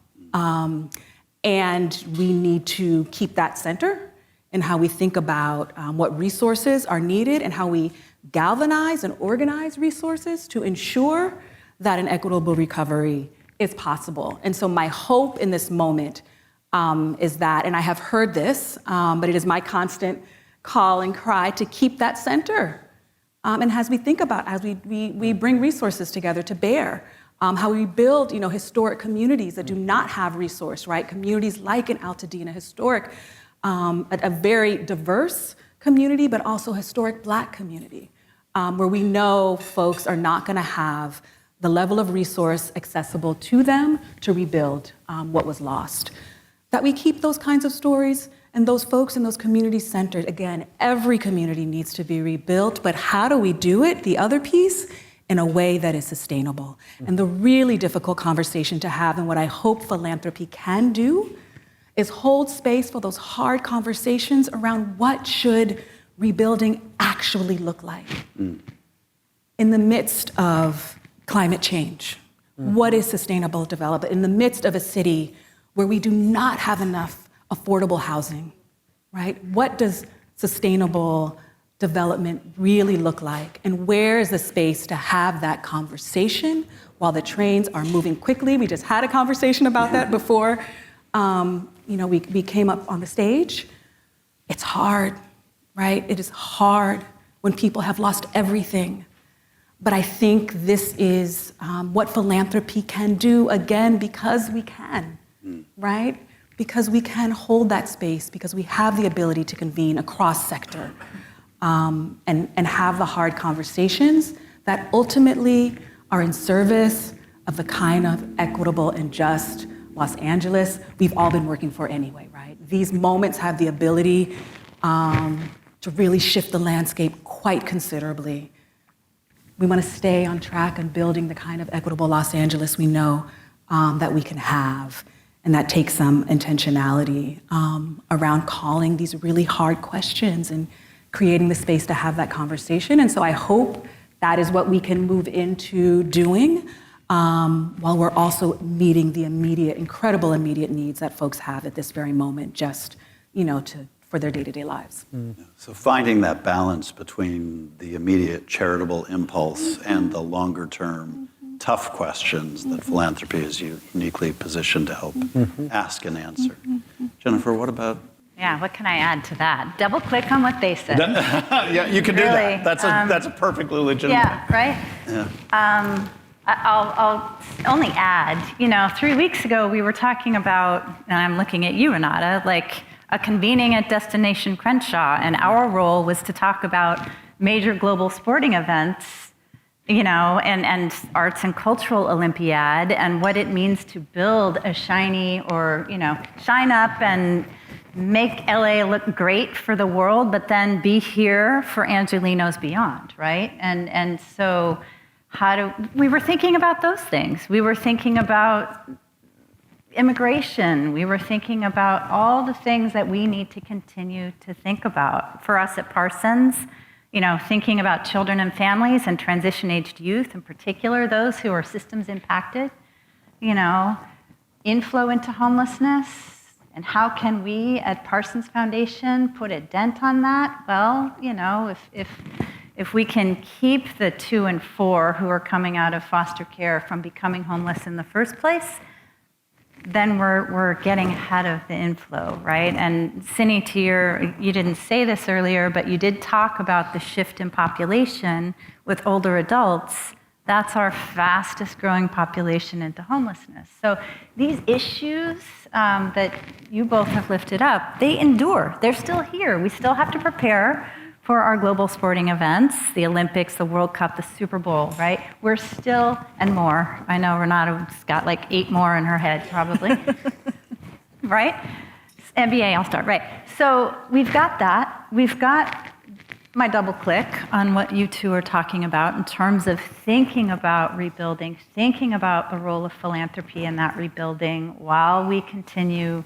And we need to keep that center in how we think about what resources are needed and how we galvanize and organize resources to ensure that an equitable recovery is possible. And so my hope in this moment is that, and I have heard this, but it is my constant call and cry to keep that center. And as we think about, as we bring resources together to bear, how we build, historic communities that do not have resource, right? Communities like in Altadena, historic, a very diverse community, but also historic Black community, where we know folks are not gonna have the level of resource accessible to them to rebuild what was lost. That we keep those kinds of stories and those folks and those communities centered. Again, every community needs to be rebuilt, but how do we do it, the other piece, in a way that is sustainable? And the really difficult conversation to have, and what I hope philanthropy can do, is hold space for those hard conversations around what should rebuilding actually look like in the midst of climate change. What is sustainable development in the midst of a city where we do not have enough affordable housing, right? What does sustainable development really look like? And where is the space to have that conversation while the trains are moving quickly? We just had a conversation about that before we came up on the stage. It's hard, right? It is hard when people have lost everything. But I think this is what philanthropy can do, again, because we can, right? Because we can hold that space, because we have the ability to convene across sector and have the hard conversations that ultimately are in service of the kind of equitable and just Los Angeles we've all been working for anyway, right? These moments have the ability to really shift the landscape quite considerably. We want to stay on track and building the kind of equitable Los Angeles we know that we can have. And that takes some intentionality around calling these really hard questions and creating the space to have that conversation. And so I hope that is what we can move into doing while we're also meeting the incredible immediate needs that folks have at this very moment, just for their day-to-day lives. So finding that balance between the immediate charitable impulse and the longer term tough questions that philanthropy is uniquely positioned to help ask and answer. Jennifer, what about? Yeah, what can I add to that? Double click on what they said. Yeah, you can do Really, that. That's a perfectly legitimate. Yeah, right? Yeah. I'll only add, 3 weeks ago we were talking about, and I'm looking at you, Renata, like a convening at Destination Crenshaw, and our role was to talk about major global sporting events, and arts and cultural Olympiad, and what it means to build a shiny or, shine up and make LA look great for the world, but then be here for Angelinos beyond, right? And so we were thinking about those things. We were thinking about immigration. We were thinking about all the things that we need to continue to think about. For us at Parsons, thinking about children and families and transition-aged youth, in particular, those who are systems impacted, inflow into homelessness, and how can we at Parsons Foundation put a dent on that? Well, if we can keep the 2 and 4 who are coming out of foster care from becoming homeless in the first place, then we're getting ahead of the inflow, right? And Cindy, you didn't say this earlier, but you did talk about the shift in population with older adults. That's our fastest growing population into homelessness. So these issues that you both have lifted up, they endure. They're still here. We still have to prepare for our global sporting events, the Olympics, the World Cup, the Super Bowl, right? We're still, and more. I know Renata's got like 8 more in her head, probably. Right? NBA All-Star, right. So we've got that. We've got my double click on what you two are talking about in terms of thinking about rebuilding, thinking about the role of philanthropy in that rebuilding while we continue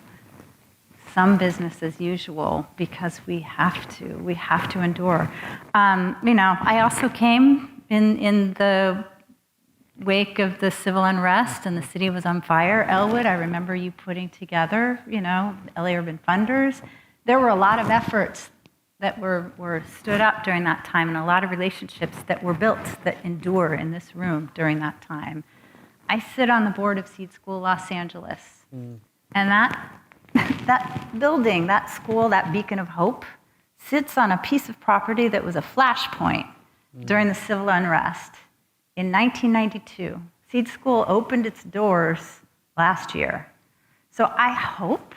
some business as usual, because we have to endure. I also came in the wake of the civil unrest and the city was on fire. Elwood, I remember you putting together, LA Urban Funders. There were a lot of efforts that were stood up during that time, and a lot of relationships that were built that endure in this room during that time. I sit on the board of Seed School Los Angeles, and that building, that school, that beacon of hope, sits on a piece of property that was a flashpoint during the civil unrest. In 1992, Seed School opened its doors last year. So I hope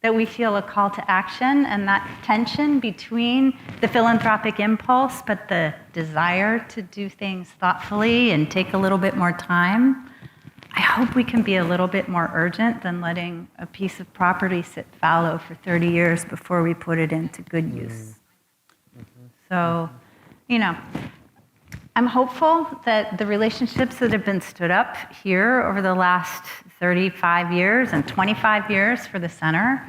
that we feel a call to action, and that tension between the philanthropic impulse but the desire to do things thoughtfully and take a little bit more time. I hope we can be a little bit more urgent than letting a piece of property sit fallow for 30 years before we put it into good use. So, I'm hopeful that the relationships that have been stood up here over the last 35 years and 25 years for the center,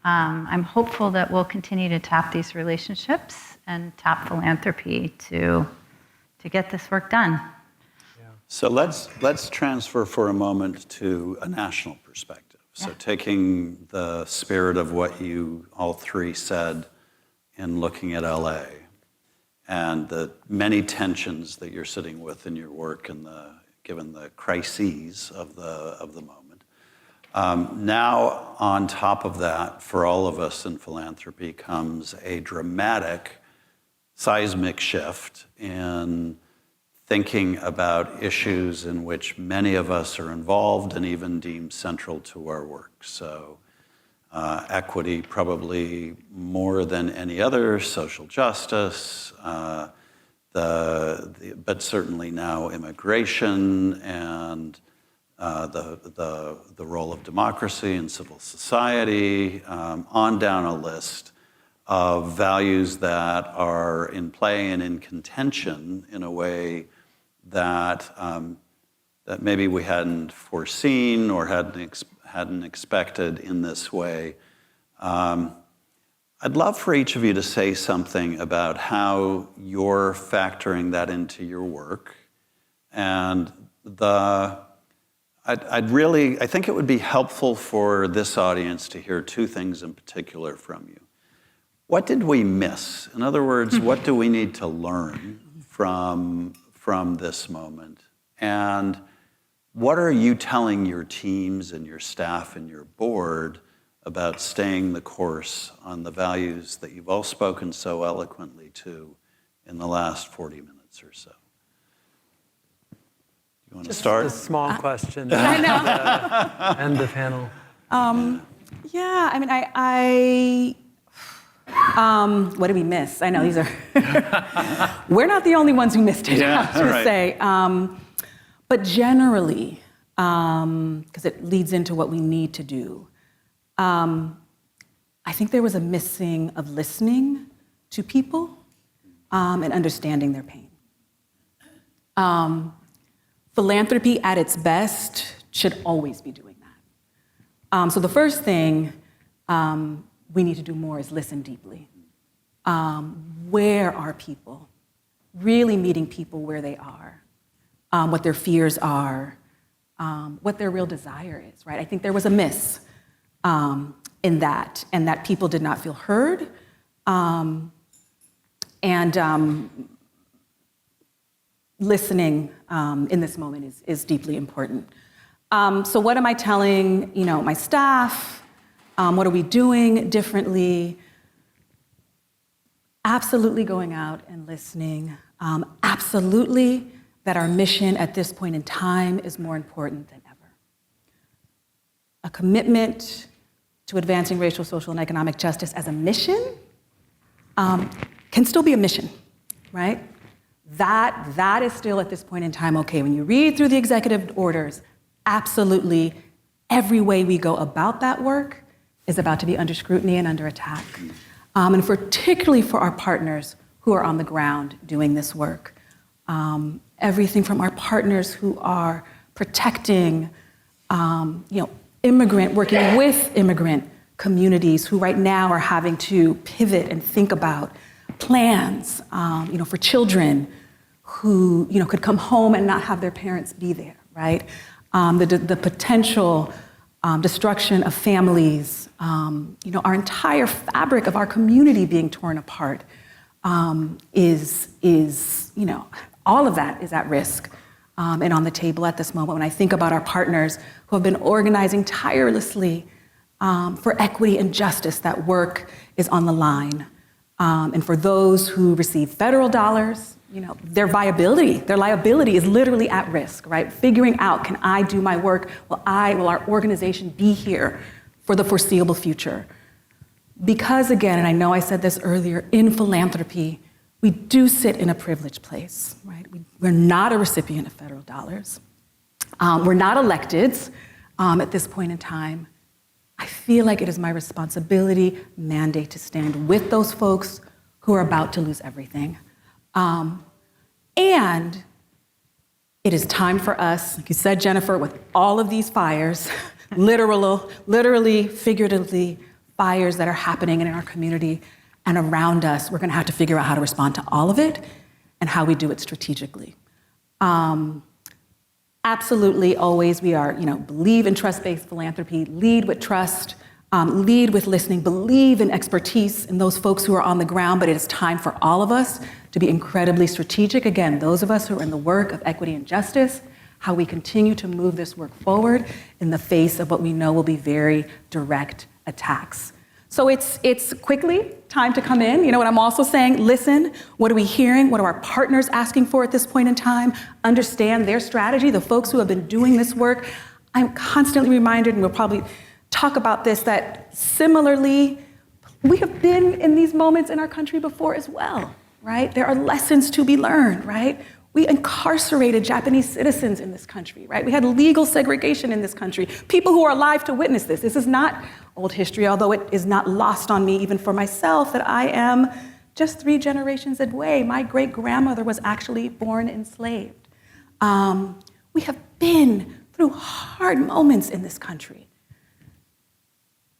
I'm hopeful that we'll continue to tap these relationships and tap philanthropy to get this work done. So let's transfer for a moment to a national perspective. So taking the spirit of what you all three said in looking at LA and the many tensions that you're sitting with in your work and given the crises of the moment. Now on top of that, for all of us in philanthropy comes a dramatic seismic shift in thinking about issues in which many of us are involved and even deemed central to our work. So equity probably more than any other, social justice, but certainly now immigration and the role of democracy and civil society, on down a list of values that are in play and in contention in a way that that maybe we hadn't foreseen or hadn't expected in this way. I'd love for each of you to say something about how you're factoring that into your work, and I I think it would be helpful for this audience to hear two things in particular from you. What did we miss? In other words, what do we need to learn from this moment? And what are you telling your teams and your staff and your board about staying the course on the values that you've all spoken so eloquently to in the last 40 minutes or so? You want to start? A small question. I know. End the panel. Yeah, I mean, what did we miss? I know these are, we're not the only ones who missed it, I have to right. say. But generally, because it leads into what we need to do, I think there was a missing of listening to people and understanding their pain. Philanthropy at its best should always be doing that. So the first thing we need to do more is listen deeply. Where are people? Really meeting people where they are, what their fears are, what their real desire is, right? I think there was a miss in that, and that people did not feel heard. Listening in this moment is deeply important. So what am I telling, my staff? What are we doing differently? Absolutely going out and listening. Absolutely that our mission at this point in time is more important than ever. A commitment to advancing racial, social, and economic justice as a mission can still be a mission, right? That is still at this point in time okay. When you read through the executive orders, absolutely every way we go about that work is about to be under scrutiny and under attack. And particularly for our partners who are on the ground doing this work. Everything from our partners who are protecting, working with immigrant communities who right now are having to pivot and think about plans, for children who, could come home and not have their parents be there, right? The potential destruction of families, our entire fabric of our community being torn apart is all of that is at risk and on the table at this moment. When I think about our partners who have been organizing tirelessly for equity and justice, that work is on the line. And for those who receive federal dollars, their liability is literally at risk, right? Figuring out, can I do my work? Will our organization be here for the foreseeable future? Because again, and I know I said this earlier, in philanthropy, we do sit in a privileged place, right? We're not a recipient of federal dollars. We're not electeds at this point in time. I feel like it is my responsibility, mandate to stand with those folks who are about to lose everything. And it is time for us, like you said, Jennifer, with all of these fires, literally, figuratively, fires that are happening in our community and around us, we're gonna have to figure out how to respond to all of it and how we do it strategically. Absolutely, always, we are, believe in trust-based philanthropy, lead with trust, lead with listening, believe in expertise in those folks who are on the ground, but it is time for all of us to be incredibly strategic. Again, those of us who are in the work of equity and justice, how we continue to move this work forward in the face of what we know will be very direct attacks. So it's quickly time to come in. What I'm also saying, listen, what are we hearing? What are our partners asking for at this point in time? Understand their strategy, the folks who have been doing this work. I'm constantly reminded, and we'll probably talk about this, that similarly, we have been in these moments in our country before as well, right? There are lessons to be learned, right? We incarcerated Japanese citizens in this country, right? We had legal segregation in this country. People who are alive to witness this. This is not old history, although it is not lost on me, even for myself, that I am just 3 generations away. My great-grandmother was actually born enslaved. We have been through hard moments in this country.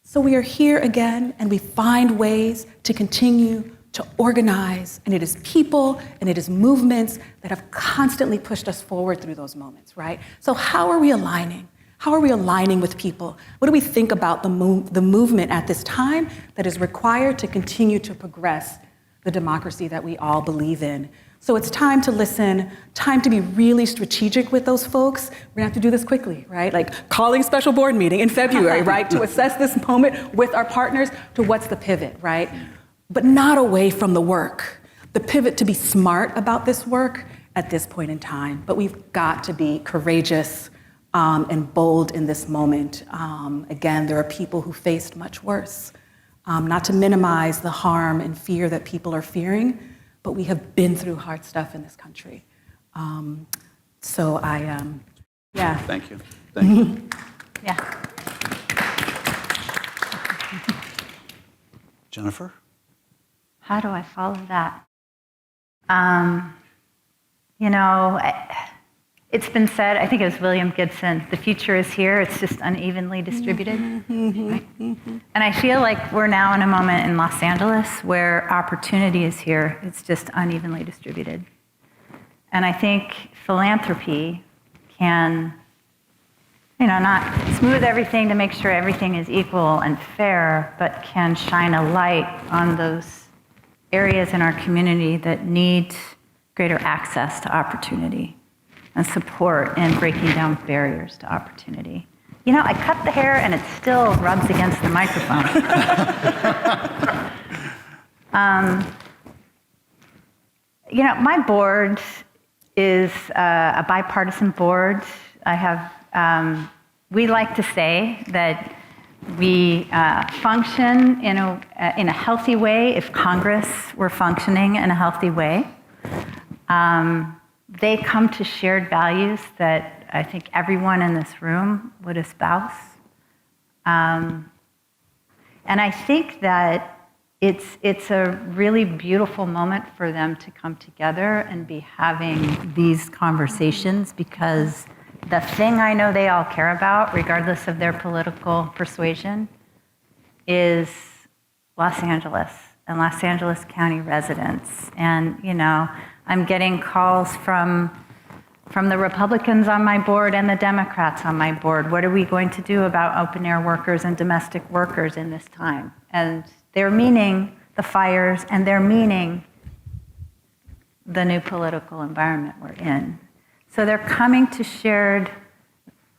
So we are here again, and we find ways to continue to organize, and it is people and it is movements that have constantly pushed us forward through those moments, right? So how are we aligning? How are we aligning with people? What do we think about the movement at this time that is required to continue to progress the democracy that we all believe in? So it's time to listen, time to be really strategic with those folks. We're gonna have to do this quickly, right? Like calling special board meeting in February, right? To assess this moment with our partners to what's the pivot, right? But not away from the work. The pivot to be smart about this work at this point in time. But we've got to be courageous and bold in this moment. Again, there are people who faced much worse. Not to minimize the harm and fear that people are fearing, but we have been through hard stuff in this country. Yeah. Thank you. Thank you. Yeah. Jennifer? How do I follow that? It's been said, I think it was William Gibson, the future is here, it's just unevenly distributed. Right? And I feel like we're now in a moment in Los Angeles where opportunity is here, it's just unevenly distributed. And I think philanthropy can, not smooth everything to make sure everything is equal and fair, but can shine a light on those areas in our community that need greater access to opportunity and support in breaking down barriers to opportunity. I cut the hair and it still rubs against the microphone. My board is a bipartisan board. We like to say that we function in a healthy way if Congress were functioning in a healthy way. They come to shared values that I think everyone in this room would espouse. And I think that it's a really beautiful moment for them to come together and be having these conversations, because the thing I know they all care about, regardless of their political persuasion, is Los Angeles and Los Angeles County residents. And, I'm getting calls from the Republicans on my board and the Democrats on my board. What are we going to do about open air workers and domestic workers in this time? And they're meaning the fires, and they're meaning the new political environment we're in. So they're coming to shared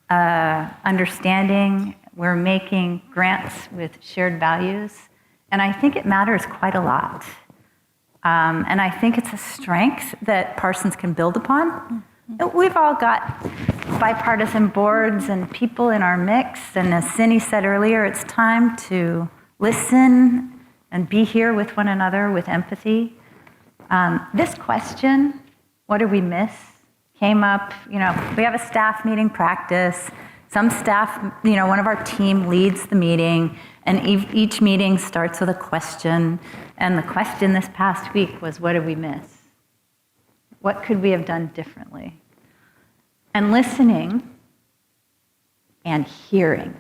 understanding. We're making grants with shared values. And I think it matters quite a lot. And I think it's a strength that Parsons can build upon. We've all got bipartisan boards and people in our mix. And as Cindy said earlier, it's time to listen and be here with one another with empathy. This question, what did we miss, came up. We have a staff meeting practice. Some staff, one of our team leads the meeting, and each meeting starts with a question. And the question this past week was, what did we miss? What could we have done differently? And listening and hearing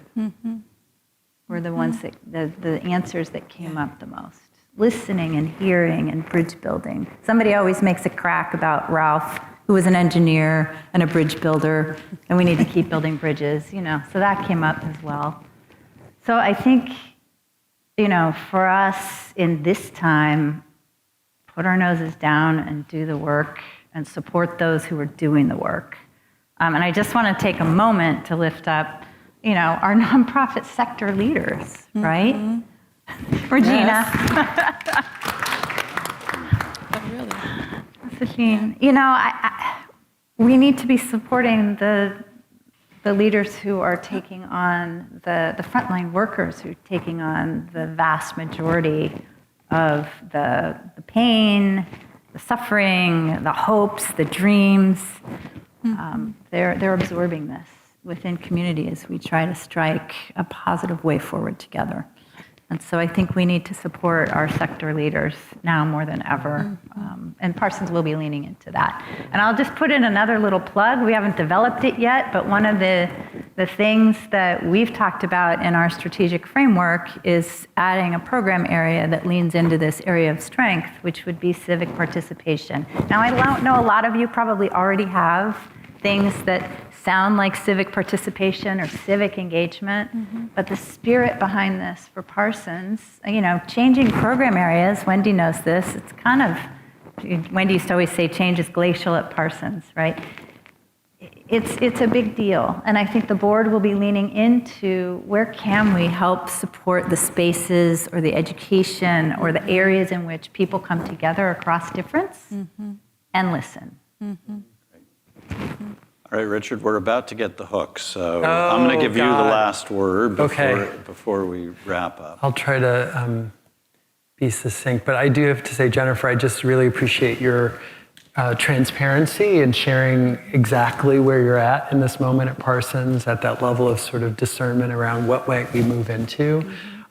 were the ones that, the answers that came up the most. Listening and hearing and bridge building. Somebody always makes a crack about Ralph, who was an engineer and a bridge builder, and we need to keep building bridges, so that came up as well. So I think, for us in this time, put our noses down and do the work and support those who are doing the work. And I just want to take a moment to lift up, our nonprofit sector leaders, right? Regina. Josephine. We need to be supporting the leaders who are taking on, the frontline workers who are taking on the vast majority of the pain, the suffering, the hopes, the dreams. They're absorbing this within community as we try to strike a positive way forward together. And so I think we need to support our sector leaders now more than ever. And Parsons will be leaning into that. And I'll just put in another little plug. We haven't developed it yet, but one of the things that we've talked about in our strategic framework is adding a program area that leans into this area of strength, which would be civic participation. Now, I know a lot of you probably already have things that sound like civic participation or civic engagement, but the spirit behind this for Parsons, changing program areas, Wendy knows this, it's kind of, Wendy used to always say change is glacial at Parsons, right? It's a big deal, and I think the board will be leaning into where can we help support the spaces or the education or the areas in which people come together across difference and listen. All right, Richard, we're about to get the hook, so I'm going to give you the last word before we wrap up. I'll try to be succinct, but I do have to say, Jennifer, I just really appreciate your transparency and sharing exactly where you're at in this moment at Parsons, at that level of sort of discernment around what way we move into.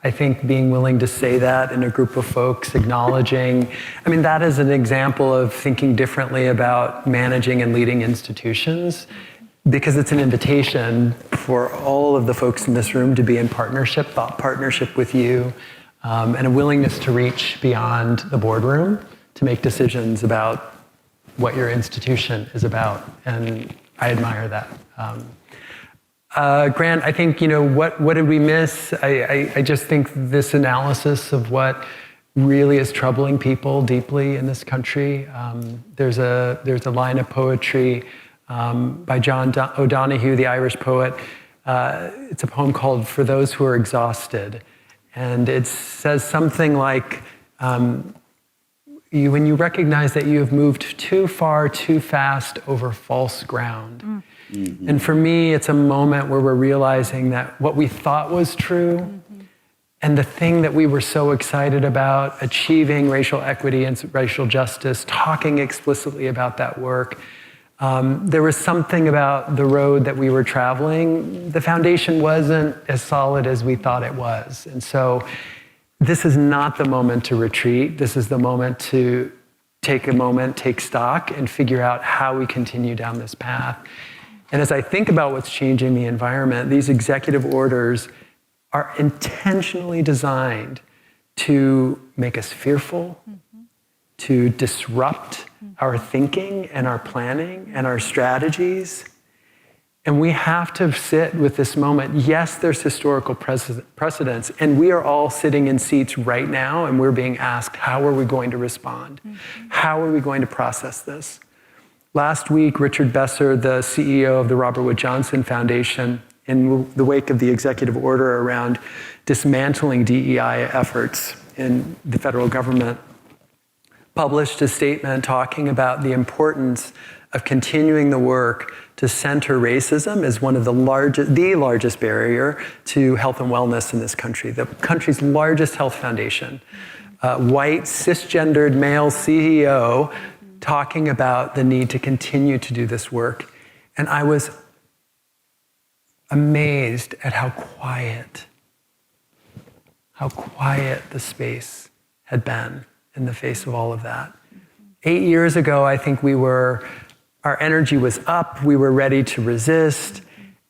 I think being willing to say that in a group of folks, acknowledging, that is an example of thinking differently about managing and leading institutions, because it's an invitation for all of the folks in this room to be in partnership, thought partnership with you, and a willingness to reach beyond the boardroom to make decisions about what your institution is about. And I admire that. Grant, I think, what did we miss? I just think this analysis of what really is troubling people deeply in this country. There's a line of poetry by John O'Donoghue, the Irish poet. It's a poem called "For Those Who Are Exhausted." And it says something like, when you recognize that you have moved too far, too fast over false ground. And for me, it's a moment where we're realizing that what we thought was true and the thing that we were so excited about, achieving racial equity and racial justice, talking explicitly about that work, there was something about the road that we were traveling. The foundation wasn't as solid as we thought it was. And so this is not the moment to retreat. This is the moment to take stock and figure out how we continue down this path. And as I think about what's changing the environment, these executive orders are intentionally designed to make us fearful, to disrupt our thinking and our planning and our strategies. And we have to sit with this moment. Yes, there's historical precedents, and we are all sitting in seats right now, and we're being asked, how are we going to respond? How are we going to process this? Last week, Richard Besser, the CEO of the Robert Wood Johnson Foundation, in the wake of the executive order around dismantling DEI efforts in the federal government, published a statement talking about the importance of continuing the work to center racism as one of the largest barrier to health and wellness in this country. The country's largest health foundation, white, cisgendered male CEO, talking about the need to continue to do this work. And I was amazed at how quiet the space had been in the face of all of that. 8 years ago, I think our energy was up, we were ready to resist,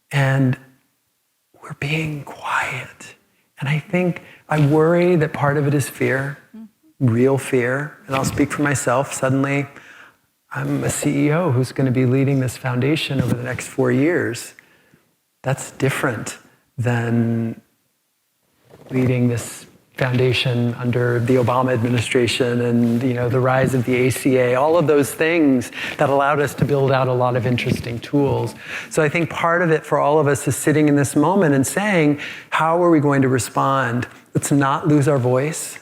and we're being quiet. And I worry that part of it is fear, real fear. And I'll speak for myself. Suddenly, I'm a CEO who's going to be leading this foundation over the next 4 years. That's different than leading this foundation under the Obama administration and the rise of the ACA, all of those things that allowed us to build out a lot of interesting tools. So I think part of it for all of us is sitting in this moment and saying, how are we going to respond? Let's not lose our voice.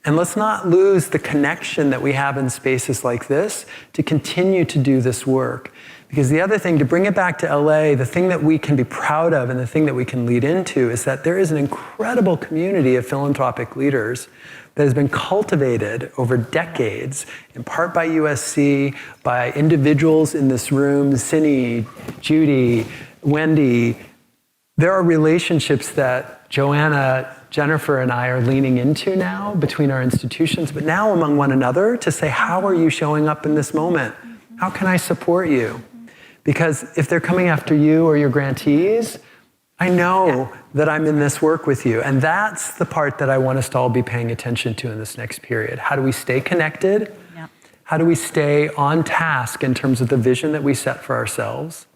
And let's not lose the connection that we have in spaces like this to continue to do this work. Because the other thing, to bring it back to LA, the thing that we can be proud of and the thing that we can lead into is that there is an incredible community of philanthropic leaders that has been cultivated over decades, in part by USC, by individuals in this room, Cindy, Judy, Wendy. There are relationships that Joanna, Jennifer, and I are leaning into now between our institutions, but now among one another to say, how are you showing up in this moment? How can I support you? Because if they're coming after you or your grantees, I know that I'm in this work with you. And that's the part that I want us to all be paying attention to in this next period. How do we stay connected? How do we stay on task in terms of the vision that we set for ourselves?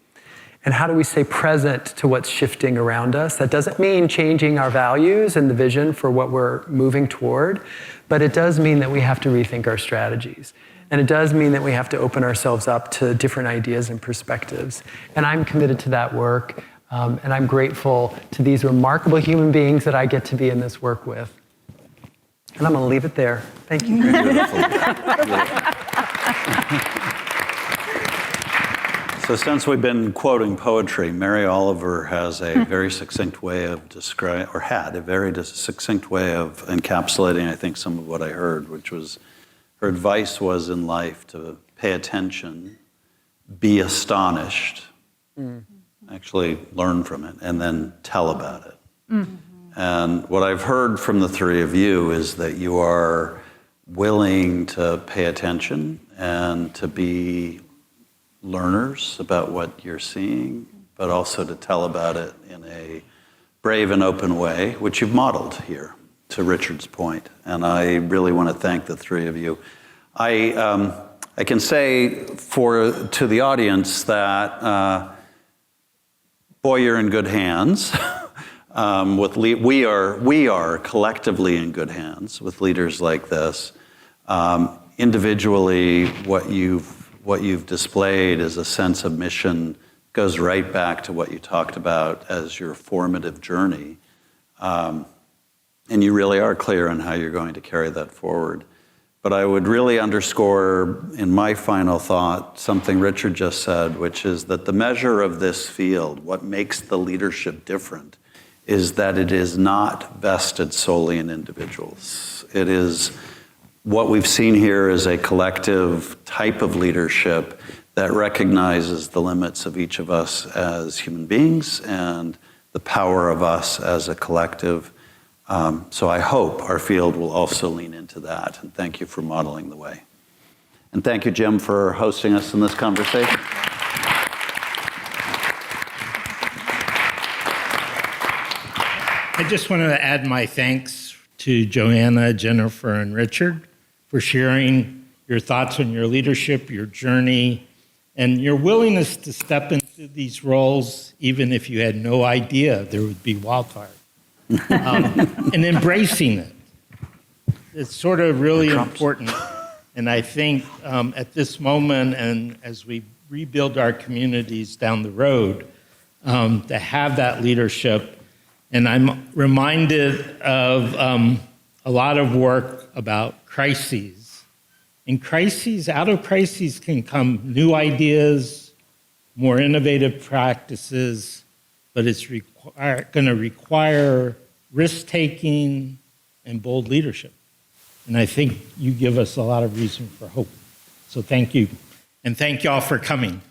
And how do we stay present to what's shifting around us? That doesn't mean changing our values and the vision for what we're moving toward, but it does mean that we have to rethink our strategies. And it does mean that we have to open ourselves up to different ideas and perspectives. And I'm committed to that work, and I'm grateful to these remarkable human beings that I get to be in this work with. And I'm going to leave it there. Thank you. So since we've been quoting poetry, Mary Oliver has a very succinct way of describing, or had a very succinct way of encapsulating, I think, some of what I heard, which was her advice was in life to pay attention, be astonished, actually learn from it, and then tell about it. And what I've heard from the three of you is that you are willing to pay attention and to be learners about what you're seeing, but also to tell about it in a brave and open way, which you've modeled here, to Richard's point. And I really want to thank the three of you. I can say to the audience that, boy, you're in good hands. We are collectively in good hands with leaders like this. Individually, what you've displayed is a sense of mission, goes right back to what you talked about as your formative journey. And you really are clear on how you're going to carry that forward. But I would really underscore in my final thought something Richard just said, which is that the measure of this field, what makes the leadership different, is that it is not vested solely in individuals. It is what we've seen here is a collective type of leadership that recognizes the limits of each of us as human beings and the power of us as a collective. So I hope our field will also lean into that. And thank you for modeling the way. And thank you, Jim, for hosting us in this conversation. I just want to add my thanks to Joanna, Jennifer, and Richard for sharing your thoughts on your leadership, your journey, and your willingness to step into these roles, even if you had no idea there would be wildfire, and embracing it. It's sort of really important. And I think at this moment, and as we rebuild our communities down the road, to have that leadership. And I'm reminded of a lot of work about crises. And crises, out of crises can come new ideas, more innovative practices, but it's going to require risk-taking and bold leadership. And I think you give us a lot of reason for hope. So thank you. And thank you all for coming.